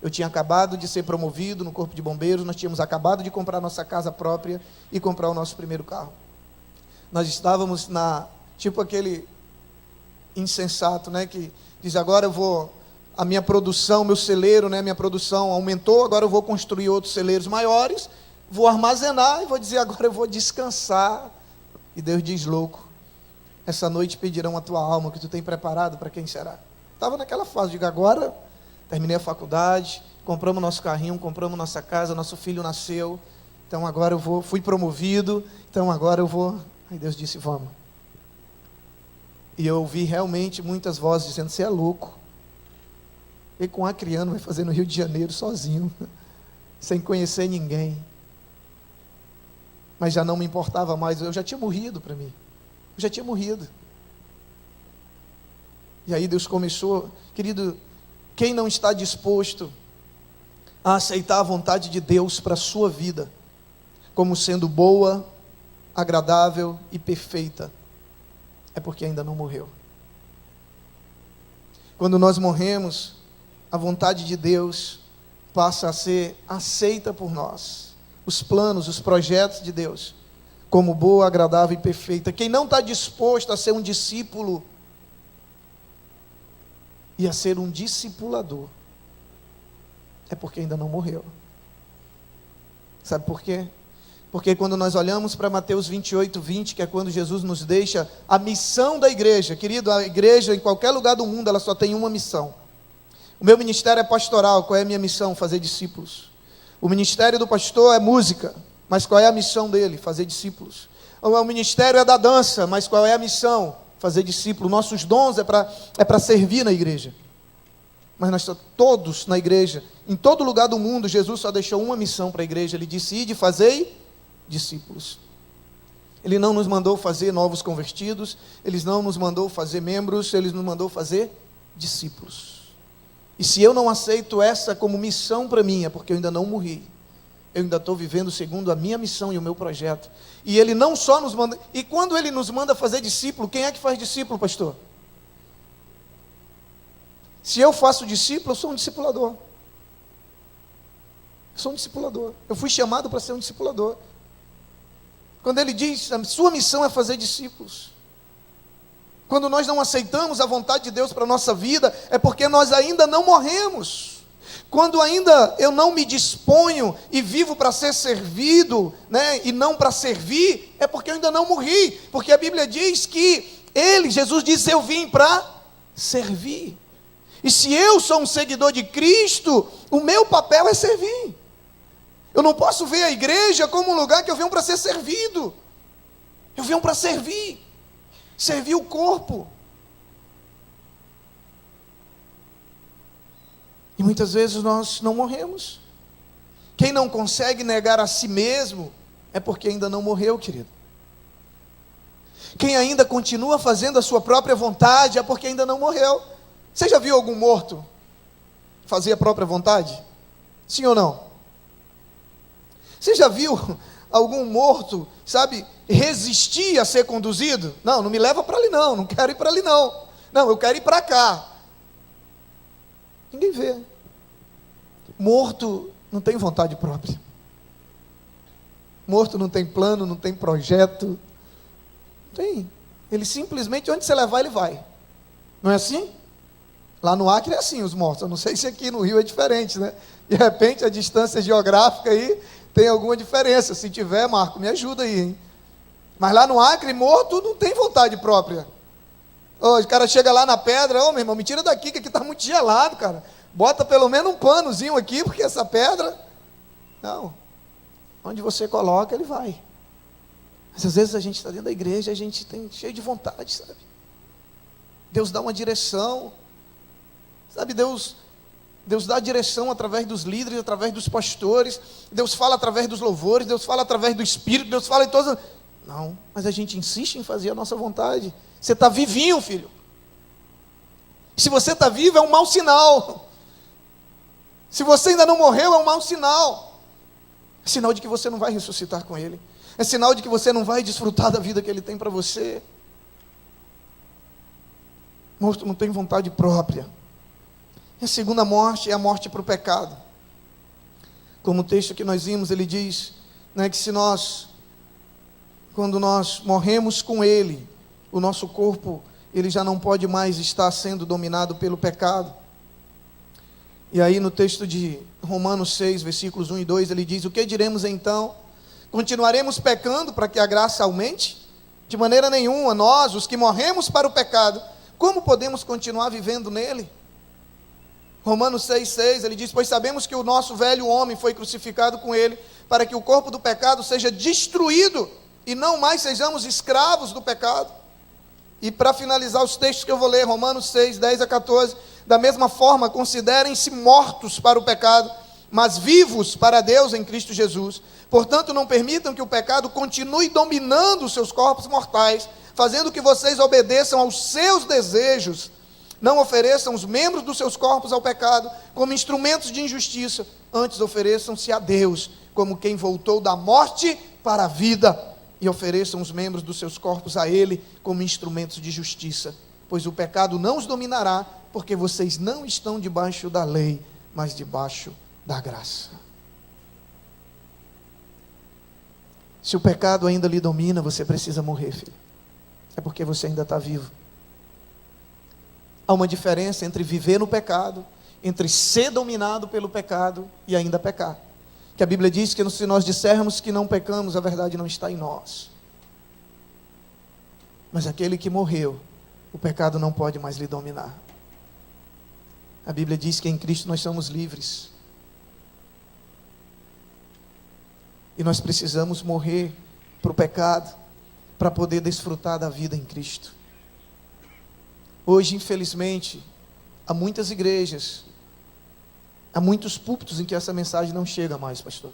Eu tinha acabado de ser promovido no Corpo de Bombeiros, nós tínhamos acabado de comprar nossa casa própria e comprar o nosso primeiro carro. Nós estávamos tipo aquele insensato, né, que diz, agora eu vou, a minha produção, meu celeiro, né, minha produção aumentou, agora eu vou construir outros celeiros maiores, vou armazenar e vou dizer, agora eu vou descansar. E Deus diz, louco, essa noite pedirão a tua alma, que tu tem preparado, para quem será? Estava naquela fase, digo, agora terminei a faculdade, compramos nosso carrinho, compramos nossa casa, nosso filho nasceu, então agora eu fui promovido, então agora eu vou. Aí Deus disse, vamos. E eu ouvi realmente muitas vozes dizendo, você é louco. E com a criança vai fazer no Rio de Janeiro sozinho, sem conhecer ninguém. Mas já não me importava mais, eu já tinha morrido para mim. Eu já tinha morrido. E aí Deus começou, querido, quem não está disposto a aceitar a vontade de Deus para a sua vida, como sendo boa, agradável e perfeita, é porque ainda não morreu. Quando nós morremos, a vontade de Deus passa a ser aceita por nós. Os planos, os projetos de Deus, como boa, agradável e perfeita. Quem não está disposto a ser um discípulo e a ser um discipulador, é porque ainda não morreu. Sabe por quê? Porque quando nós olhamos para Mateus 28:20, que é quando Jesus nos deixa a missão da igreja, querido, a igreja em qualquer lugar do mundo, ela só tem uma missão. O meu ministério é pastoral, qual é a minha missão? Fazer discípulos. O ministério do pastor é música, mas qual é a missão dele? Fazer discípulos. O ministério é da dança, mas qual é a missão? Fazer discípulos. Nossos dons é para servir na igreja. Mas nós todos na igreja, em todo lugar do mundo, Jesus só deixou uma missão para a igreja. Ele disse, ide, fazei discípulos. Ele não nos mandou fazer novos convertidos, Ele não nos mandou fazer membros, Ele nos mandou fazer discípulos. E se eu não aceito essa como missão para mim, é porque eu ainda não morri. Eu ainda estou vivendo segundo a minha missão e o meu projeto. E Ele não só nos manda... E quando Ele nos manda fazer discípulo, quem é que faz discípulo, pastor? Se eu faço discípulo, eu sou um discipulador. Eu sou um discipulador. Eu fui chamado para ser um discipulador. Quando Ele diz, a sua missão é fazer discípulos. Quando nós não aceitamos a vontade de Deus para a nossa vida, é porque nós ainda não morremos. Quando ainda eu não me disponho e vivo para ser servido, né, e não para servir, é porque eu ainda não morri. Porque a Bíblia diz que Jesus disse, eu vim para servir. E se eu sou um seguidor de Cristo, o meu papel é servir. Eu não posso ver a igreja como um lugar que eu venho para ser servido. Eu venho para servir. Servir o corpo. E muitas vezes nós não morremos. Quem não consegue negar a si mesmo é porque ainda não morreu, querido. Quem ainda continua fazendo a sua própria vontade é porque ainda não morreu. Você já viu algum morto fazer a própria vontade? Sim ou não? Você já viu algum morto, sabe, resistir a ser conduzido? Não, não me leva para ali não, não quero ir para ali não. Não, eu quero ir para cá. Ninguém vê. Morto não tem vontade própria. Morto não tem plano, não tem projeto. Não tem. Ele simplesmente, onde você levar, ele vai. Não é assim? Lá no Acre é assim, os mortos. Eu não sei se aqui no Rio é diferente, né? De repente, a distância geográfica aí tem alguma diferença. Se tiver, Marco, me ajuda aí, hein? Mas lá no Acre, morto não tem vontade própria. Oh, o cara chega lá na pedra, ô meu irmão, me tira daqui, que aqui está muito gelado, cara. Bota pelo menos um panozinho aqui, porque essa pedra... Não. Onde você coloca, ele vai. Mas às vezes a gente está dentro da igreja, a gente tem cheio de vontade, sabe? Deus dá uma direção. Sabe, Deus dá a direção através dos líderes, através dos pastores. Deus fala através dos louvores, Deus fala através do Espírito, Deus fala em todas... Não, mas a gente insiste em fazer a nossa vontade. Você está vivinho, filho. Se você está vivo, é um mau sinal. Se você ainda não morreu, é um mau sinal. É sinal de que você não vai ressuscitar com Ele. É sinal de que você não vai desfrutar da vida que Ele tem para você. Morto não tem vontade própria. E a segunda morte é a morte para o pecado. Como o texto que nós vimos, ele diz, né, que quando nós morremos com Ele, o nosso corpo, ele já não pode mais estar sendo dominado pelo pecado. E aí no texto de Romanos 6, versículos 1 e 2, ele diz, o que diremos então? Continuaremos pecando para que a graça aumente? De maneira nenhuma, nós, os que morremos para o pecado, como podemos continuar vivendo nele? Romanos 6,6, ele diz, pois sabemos que o nosso velho homem foi crucificado com ele, para que o corpo do pecado seja destruído, e não mais sejamos escravos do pecado. E para finalizar os textos que eu vou ler, Romanos 6, 10 a 14, da mesma forma, considerem-se mortos para o pecado, mas vivos para Deus em Cristo Jesus. Portanto, não permitam que o pecado continue dominando os seus corpos mortais, fazendo que vocês obedeçam aos seus desejos. Não ofereçam os membros dos seus corpos ao pecado como instrumentos de injustiça, antes ofereçam-se a Deus como quem voltou da morte para a vida, e ofereçam os membros dos seus corpos a Ele como instrumentos de justiça, pois o pecado não os dominará, porque vocês não estão debaixo da lei, mas debaixo da graça. Se o pecado ainda lhe domina, você precisa morrer, filho. É porque você ainda está vivo. Há uma diferença entre viver no pecado, entre ser dominado pelo pecado e ainda pecar. Que a Bíblia diz que se nós dissermos que não pecamos, a verdade não está em nós. Mas aquele que morreu, o pecado não pode mais lhe dominar. A Bíblia diz que em Cristo nós somos livres. E nós precisamos morrer para o pecado, para poder desfrutar da vida em Cristo. Hoje, infelizmente, há muitas igrejas, há muitos púlpitos em que essa mensagem não chega mais, pastor.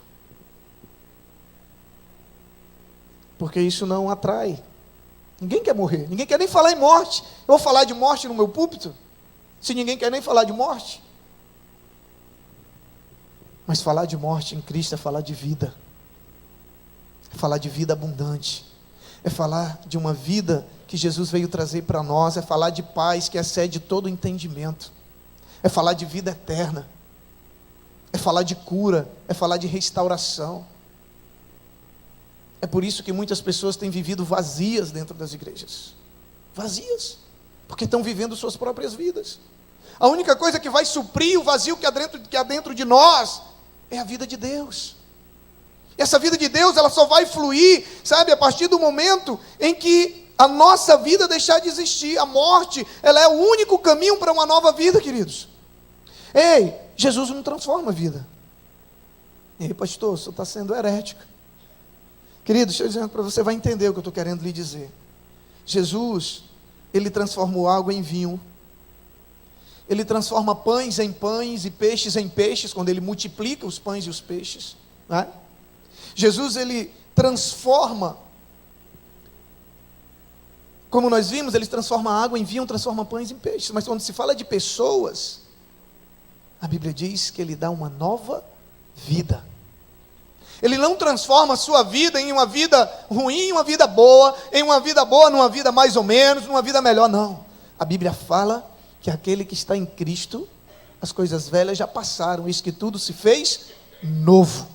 Porque isso não atrai. Ninguém quer morrer, ninguém quer nem falar em morte. Eu vou falar de morte no meu púlpito? Se ninguém quer nem falar de morte. Mas falar de morte em Cristo é falar de vida. É falar de vida abundante. É falar de uma vida que Jesus veio trazer para nós. É falar de paz que excede todo o entendimento. É falar de vida eterna. É falar de cura. É falar de restauração. É por isso que muitas pessoas têm vivido vazias dentro das igrejas. Vazias. Porque estão vivendo suas próprias vidas. A única coisa que vai suprir o vazio que há dentro de nós é a vida de Deus. E essa vida de Deus, ela só vai fluir, sabe, a partir do momento em que a nossa vida deixar de existir. A morte, ela é o único caminho para uma nova vida, queridos. Ei, Jesus não transforma a vida. Ei, pastor, o senhor está sendo herético. Querido, deixa eu dizer para você, vai entender o que eu estou querendo lhe dizer. Jesus, ele transformou água em vinho. Ele transforma pães em pães e peixes em peixes, quando ele multiplica os pães e os peixes, né? Jesus, ele transforma, como nós vimos, ele transforma água em vinho, transforma pães em peixes. Mas quando se fala de pessoas, a Bíblia diz que ele dá uma nova vida. Ele não transforma a sua vida em uma vida ruim, em uma vida boa, numa vida mais ou menos, numa vida melhor, não. A Bíblia fala que aquele que está em Cristo, as coisas velhas já passaram, eis que tudo se fez novo.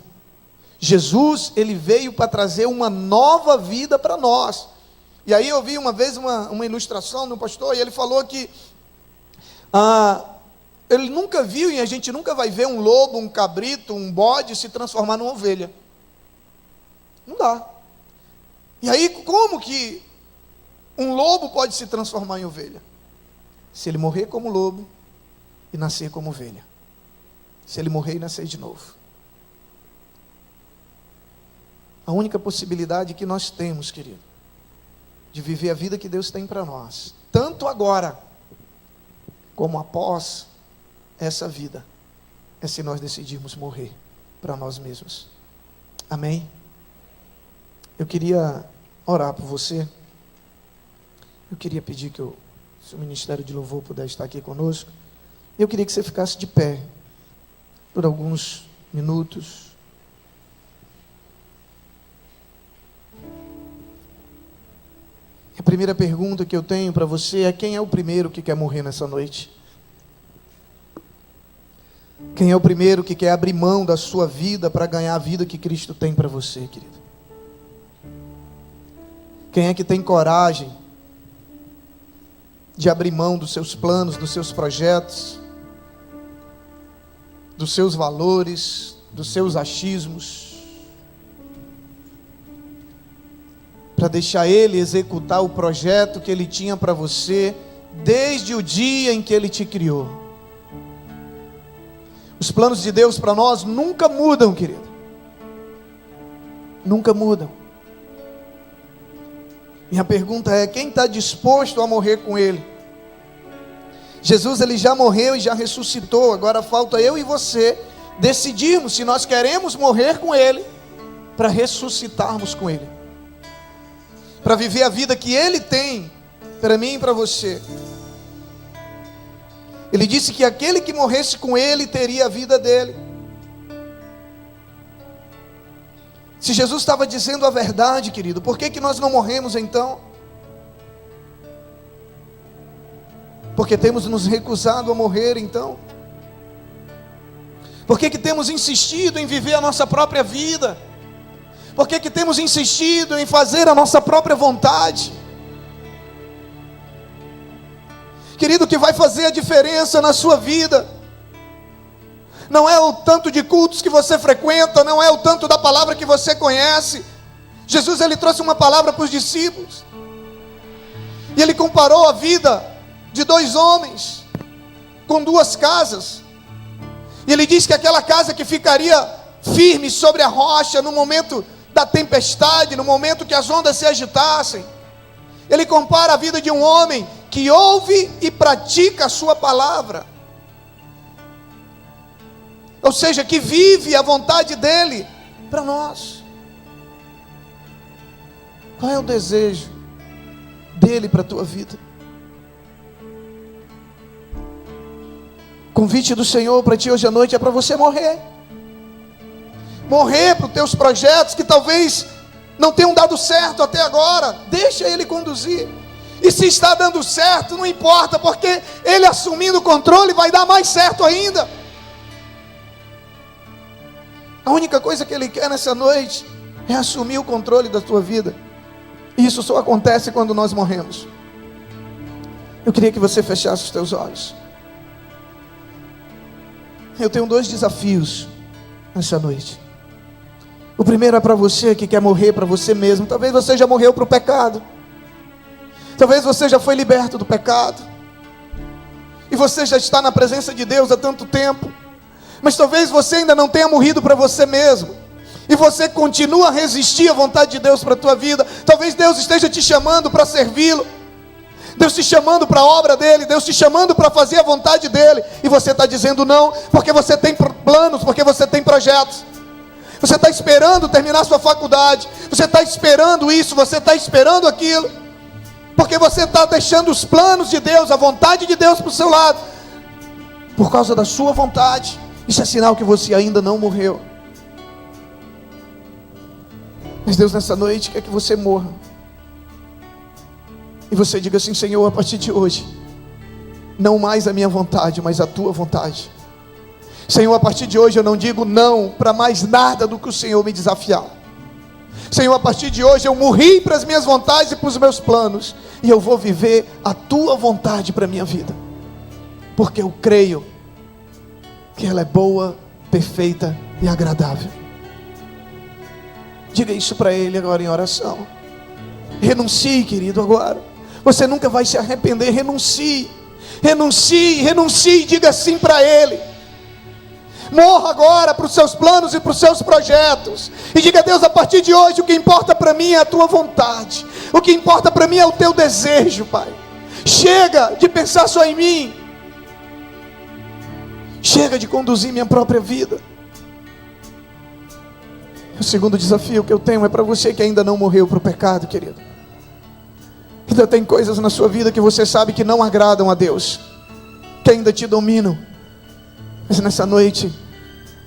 Jesus, ele veio para trazer uma nova vida para nós. E aí eu vi uma vez uma ilustração do pastor, e ele falou que ele nunca viu, e a gente nunca vai ver um lobo, um cabrito, um bode se transformar numa ovelha. Não dá. E aí, como que um lobo pode se transformar em ovelha? Se ele morrer como lobo e nascer como ovelha. Se ele morrer e nascer de novo. A única possibilidade que nós temos, querido, de viver a vida que Deus tem para nós, tanto agora, como após essa vida, é se nós decidirmos morrer para nós mesmos. Amém? Eu queria orar por você. Eu queria pedir que se o Ministério de Louvor puder estar aqui conosco, eu queria que você ficasse de pé por alguns minutos. A primeira pergunta que eu tenho para você é: quem é o primeiro que quer morrer nessa noite? Quem é o primeiro que quer abrir mão da sua vida para ganhar a vida que Cristo tem para você, querido? Quem é que tem coragem de abrir mão dos seus planos, dos seus projetos, dos seus valores, dos seus achismos, para deixar Ele executar o projeto que Ele tinha para você desde o dia em que Ele te criou? Os planos de Deus para nós nunca mudam, querido. Nunca mudam. Minha pergunta é: quem está disposto a morrer com Ele? Jesus, Ele já morreu e já ressuscitou. Agora falta eu e você decidirmos se nós queremos morrer com Ele, para ressuscitarmos com Ele, para viver a vida que Ele tem para mim e para você. Ele disse que aquele que morresse com Ele teria a vida dele. Se Jesus estava dizendo a verdade, querido, por que nós não morremos então? Porque temos nos recusado a morrer então? Por que temos insistido em viver a nossa própria vida? Por que temos insistido em fazer a nossa própria vontade? Querido, o que vai fazer a diferença na sua vida não é o tanto de cultos que você frequenta, não é o tanto da palavra que você conhece. Jesus, Ele trouxe uma palavra para os discípulos, e Ele comparou a vida de dois homens com duas casas, e Ele disse que aquela casa que ficaria firme sobre a rocha no momento da tempestade, no momento que as ondas se agitassem, Ele compara a vida de um homem que ouve e pratica a sua palavra, ou seja, que vive a vontade dEle para nós. Qual é o desejo dEle para a tua vida? O convite do Senhor para ti hoje à noite é para você morrer. Morrer para os teus projetos que talvez não tenham dado certo até agora. Deixa Ele conduzir. E se está dando certo, não importa, porque Ele assumindo o controle vai dar mais certo ainda. A única coisa que Ele quer nessa noite é assumir o controle da tua vida. E isso só acontece quando nós morremos. Eu queria que você fechasse os teus olhos. Eu tenho dois desafios nessa noite. O primeiro é para você que quer morrer para você mesmo. Talvez você já morreu para o pecado. Talvez você já foi liberto do pecado, e você já está na presença de Deus há tanto tempo, mas talvez você ainda não tenha morrido para você mesmo, e você continua a resistir à vontade de Deus para a tua vida. Talvez Deus esteja te chamando para servi-lo, Deus te chamando para a obra dEle, Deus te chamando para fazer a vontade dEle, e você está dizendo não, porque você tem planos, porque você tem projetos. Você está esperando terminar sua faculdade, você está esperando isso, você está esperando aquilo, porque você está deixando os planos de Deus, a vontade de Deus para o seu lado, por causa da sua vontade. Isso é sinal que você ainda não morreu. Mas Deus nessa noite quer que você morra, e você diga assim: Senhor, a partir de hoje, não mais a minha vontade, mas a tua vontade. Senhor, a partir de hoje eu não digo não para mais nada do que o Senhor me desafiar. Senhor, a partir de hoje eu morri para as minhas vontades e para os meus planos, e eu vou viver a tua vontade para a minha vida, porque eu creio que ela é boa, perfeita e agradável. Diga isso para Ele agora em oração. Renuncie, querido, agora. Você nunca vai se arrepender. Renuncie, renuncie, renuncie. Diga sim para Ele. Morra agora para os seus planos e para os seus projetos, e diga: Deus, a partir de hoje o que importa para mim é a tua vontade, o que importa para mim é o teu desejo, Pai. Chega de pensar só em mim, chega de conduzir minha própria vida. O segundo desafio que eu tenho é para você que ainda não morreu para o pecado, querido. Ainda tem coisas na sua vida que você sabe que não agradam a Deus, que ainda te dominam. Mas nessa noite,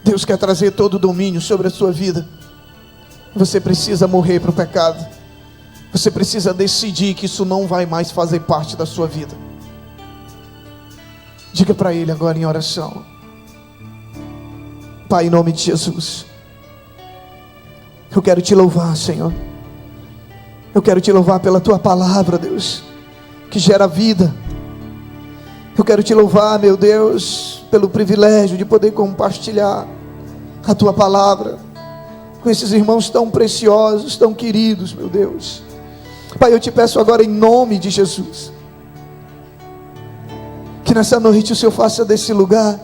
Deus quer trazer todo o domínio sobre a sua vida. Você precisa morrer para o pecado. Você precisa decidir que isso não vai mais fazer parte da sua vida. Diga para Ele agora em oração: Pai, em nome de Jesus, eu quero te louvar, Senhor. Eu quero te louvar pela tua palavra, Deus, que gera vida. Eu quero te louvar, meu Deus, pelo privilégio de poder compartilhar a tua palavra com esses irmãos tão preciosos, tão queridos, meu Deus. Pai, eu te peço agora em nome de Jesus, que nessa noite o Senhor faça desse lugar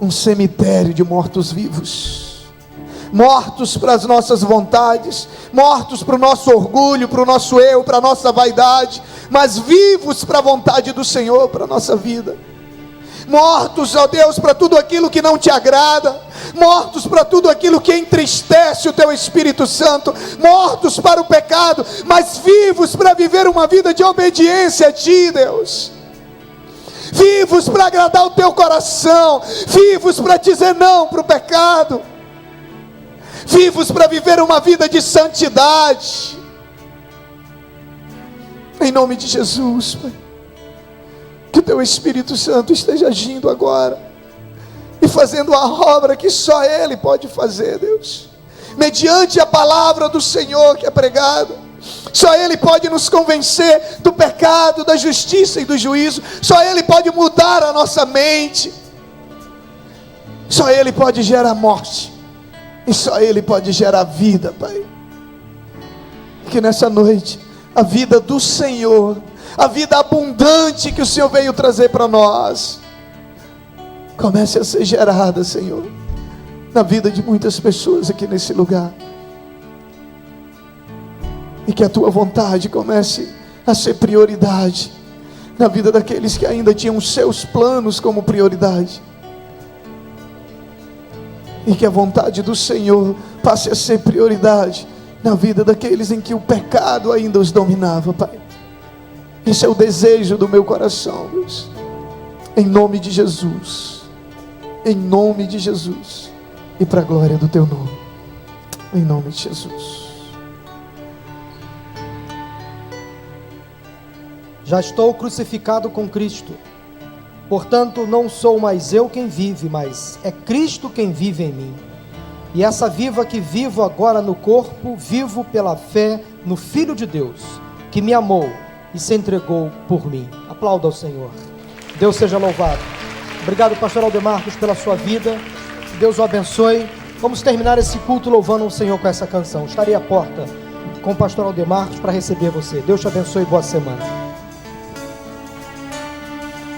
um cemitério de mortos-vivos, mortos para as nossas vontades, mortos para o nosso orgulho, para o nosso eu, para a nossa vaidade, mas vivos para a vontade do Senhor, para a nossa vida. Mortos, ó Deus, para tudo aquilo que não te agrada, mortos para tudo aquilo que entristece o teu Espírito Santo, mortos para o pecado, mas vivos para viver uma vida de obediência a ti, Deus. Vivos para agradar o teu coração, vivos para dizer não para o pecado, vivos para viver uma vida de santidade. Em nome de Jesus, Pai, que o teu Espírito Santo esteja agindo agora e fazendo a obra que só Ele pode fazer, Deus, mediante a palavra do Senhor que é pregada. Só Ele pode nos convencer do pecado, da justiça e do juízo. Só Ele pode mudar a nossa mente. Só Ele pode gerar morte, e só Ele pode gerar vida, Pai. Que nessa noite a vida do Senhor, a vida abundante que o Senhor veio trazer para nós, comece a ser gerada, Senhor, na vida de muitas pessoas aqui nesse lugar. E que a tua vontade comece a ser prioridade na vida daqueles que ainda tinham os seus planos como prioridade. E que a vontade do Senhor passe a ser prioridade na vida daqueles em que o pecado ainda os dominava, Pai. Esse é o desejo do meu coração, Deus. Em nome de Jesus. Em nome de Jesus. E para a glória do teu nome. Em nome de Jesus. Já estou crucificado com Cristo. Portanto, não sou mais eu quem vive, mas é Cristo quem vive em mim. E essa vida que vivo agora no corpo, vivo pela fé no Filho de Deus, que me amou e se entregou por mim. Aplauda ao Senhor. Deus seja louvado. Obrigado, pastor Aldemarcos, pela sua vida. Deus o abençoe. Vamos terminar esse culto louvando o Senhor com essa canção. Estarei à porta com o pastor Aldemarcos para receber você. Deus te abençoe e boa semana.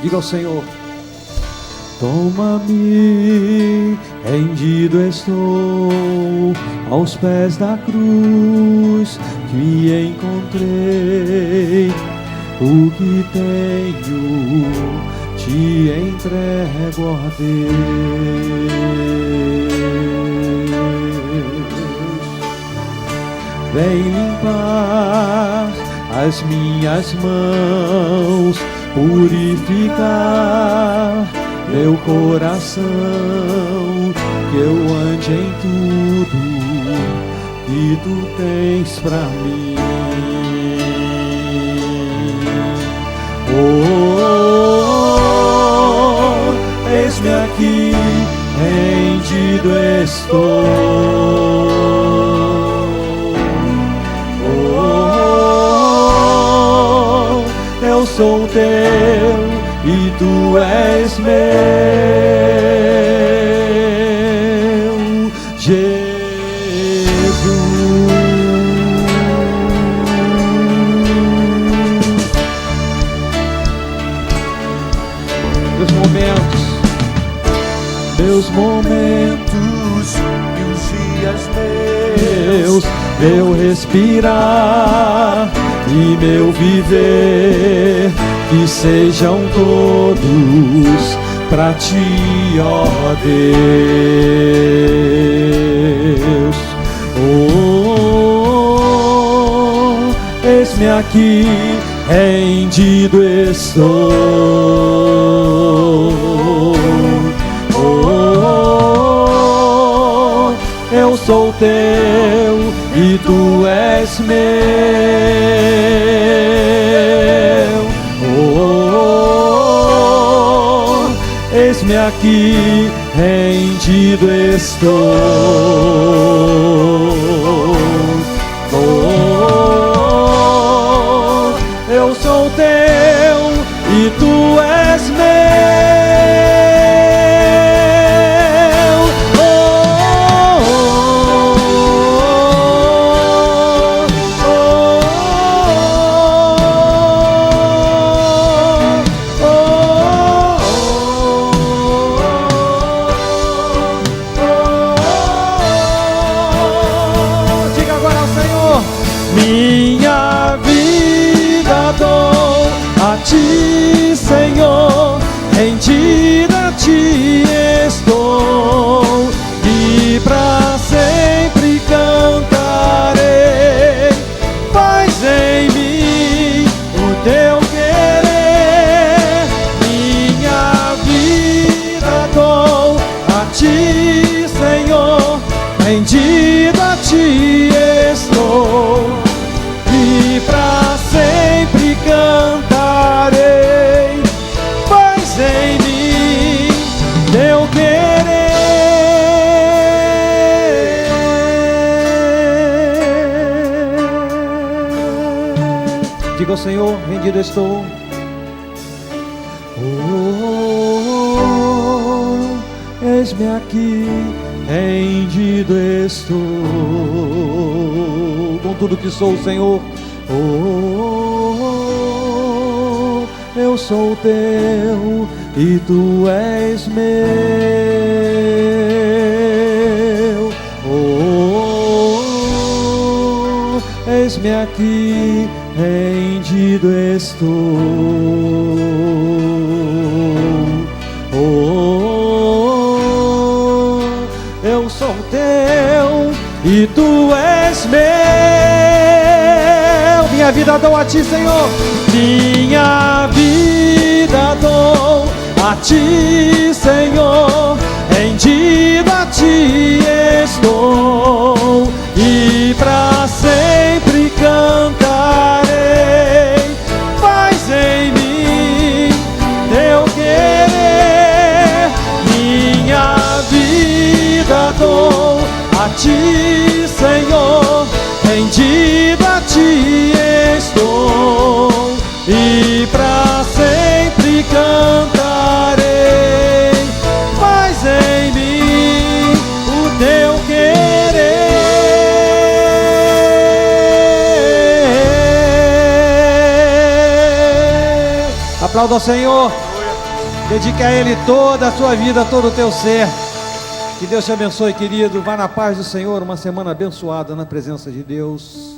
Diga ao Senhor: toma-me, rendido estou aos pés da cruz que me encontrei. O que tenho te entrego, ó Deus. Vem limpar as minhas mãos, purificar meu coração, que eu ande em tudo que tu tens pra mim. Oh, eis-me aqui, rendido estou. Oh, eu sou teu e tu és meu, Jesus. Meus momentos e os dias meus, meu respirar e meu viver, que sejam todos pra ti, ó Deus. Oh, eis-me aqui, rendido estou. Oh, eu sou teu e tu és meu. Oh, eis-me aqui, rendido estou. Oh, eu sou teu e tu és meu. Minha vida dou a ti, Senhor, rendida a ti estou, e pra sempre cantarei. Faz em mim o teu querer. Minha vida dou a ti, Senhor, rendida a ti estou, e pra sempre cantarei. Faz em mim teu querer. diga ao Senhor: rendido estou. Oh, eis-me aqui, rendido estou, Com tudo que sou, Senhor. oh, eu sou teu e tu és meu. Oh, eis-me aqui, rendido estou. Oh, eu sou teu e tu és meu. Minha vida dou a ti, Senhor. Minha vida dou a ti, Senhor, rendido a ti estou, e pra sempre cantarei. Faz em mim teu querer. Minha vida dou a ti, Senhor, rendido a ti estou, e pra sempre cantarei. Faz em mim o teu querer. Aplauda ao Senhor. Dedique a Ele toda a sua vida, todo o teu ser. Que Deus te abençoe, querido. Vá na paz do Senhor, uma semana abençoada na presença de Deus.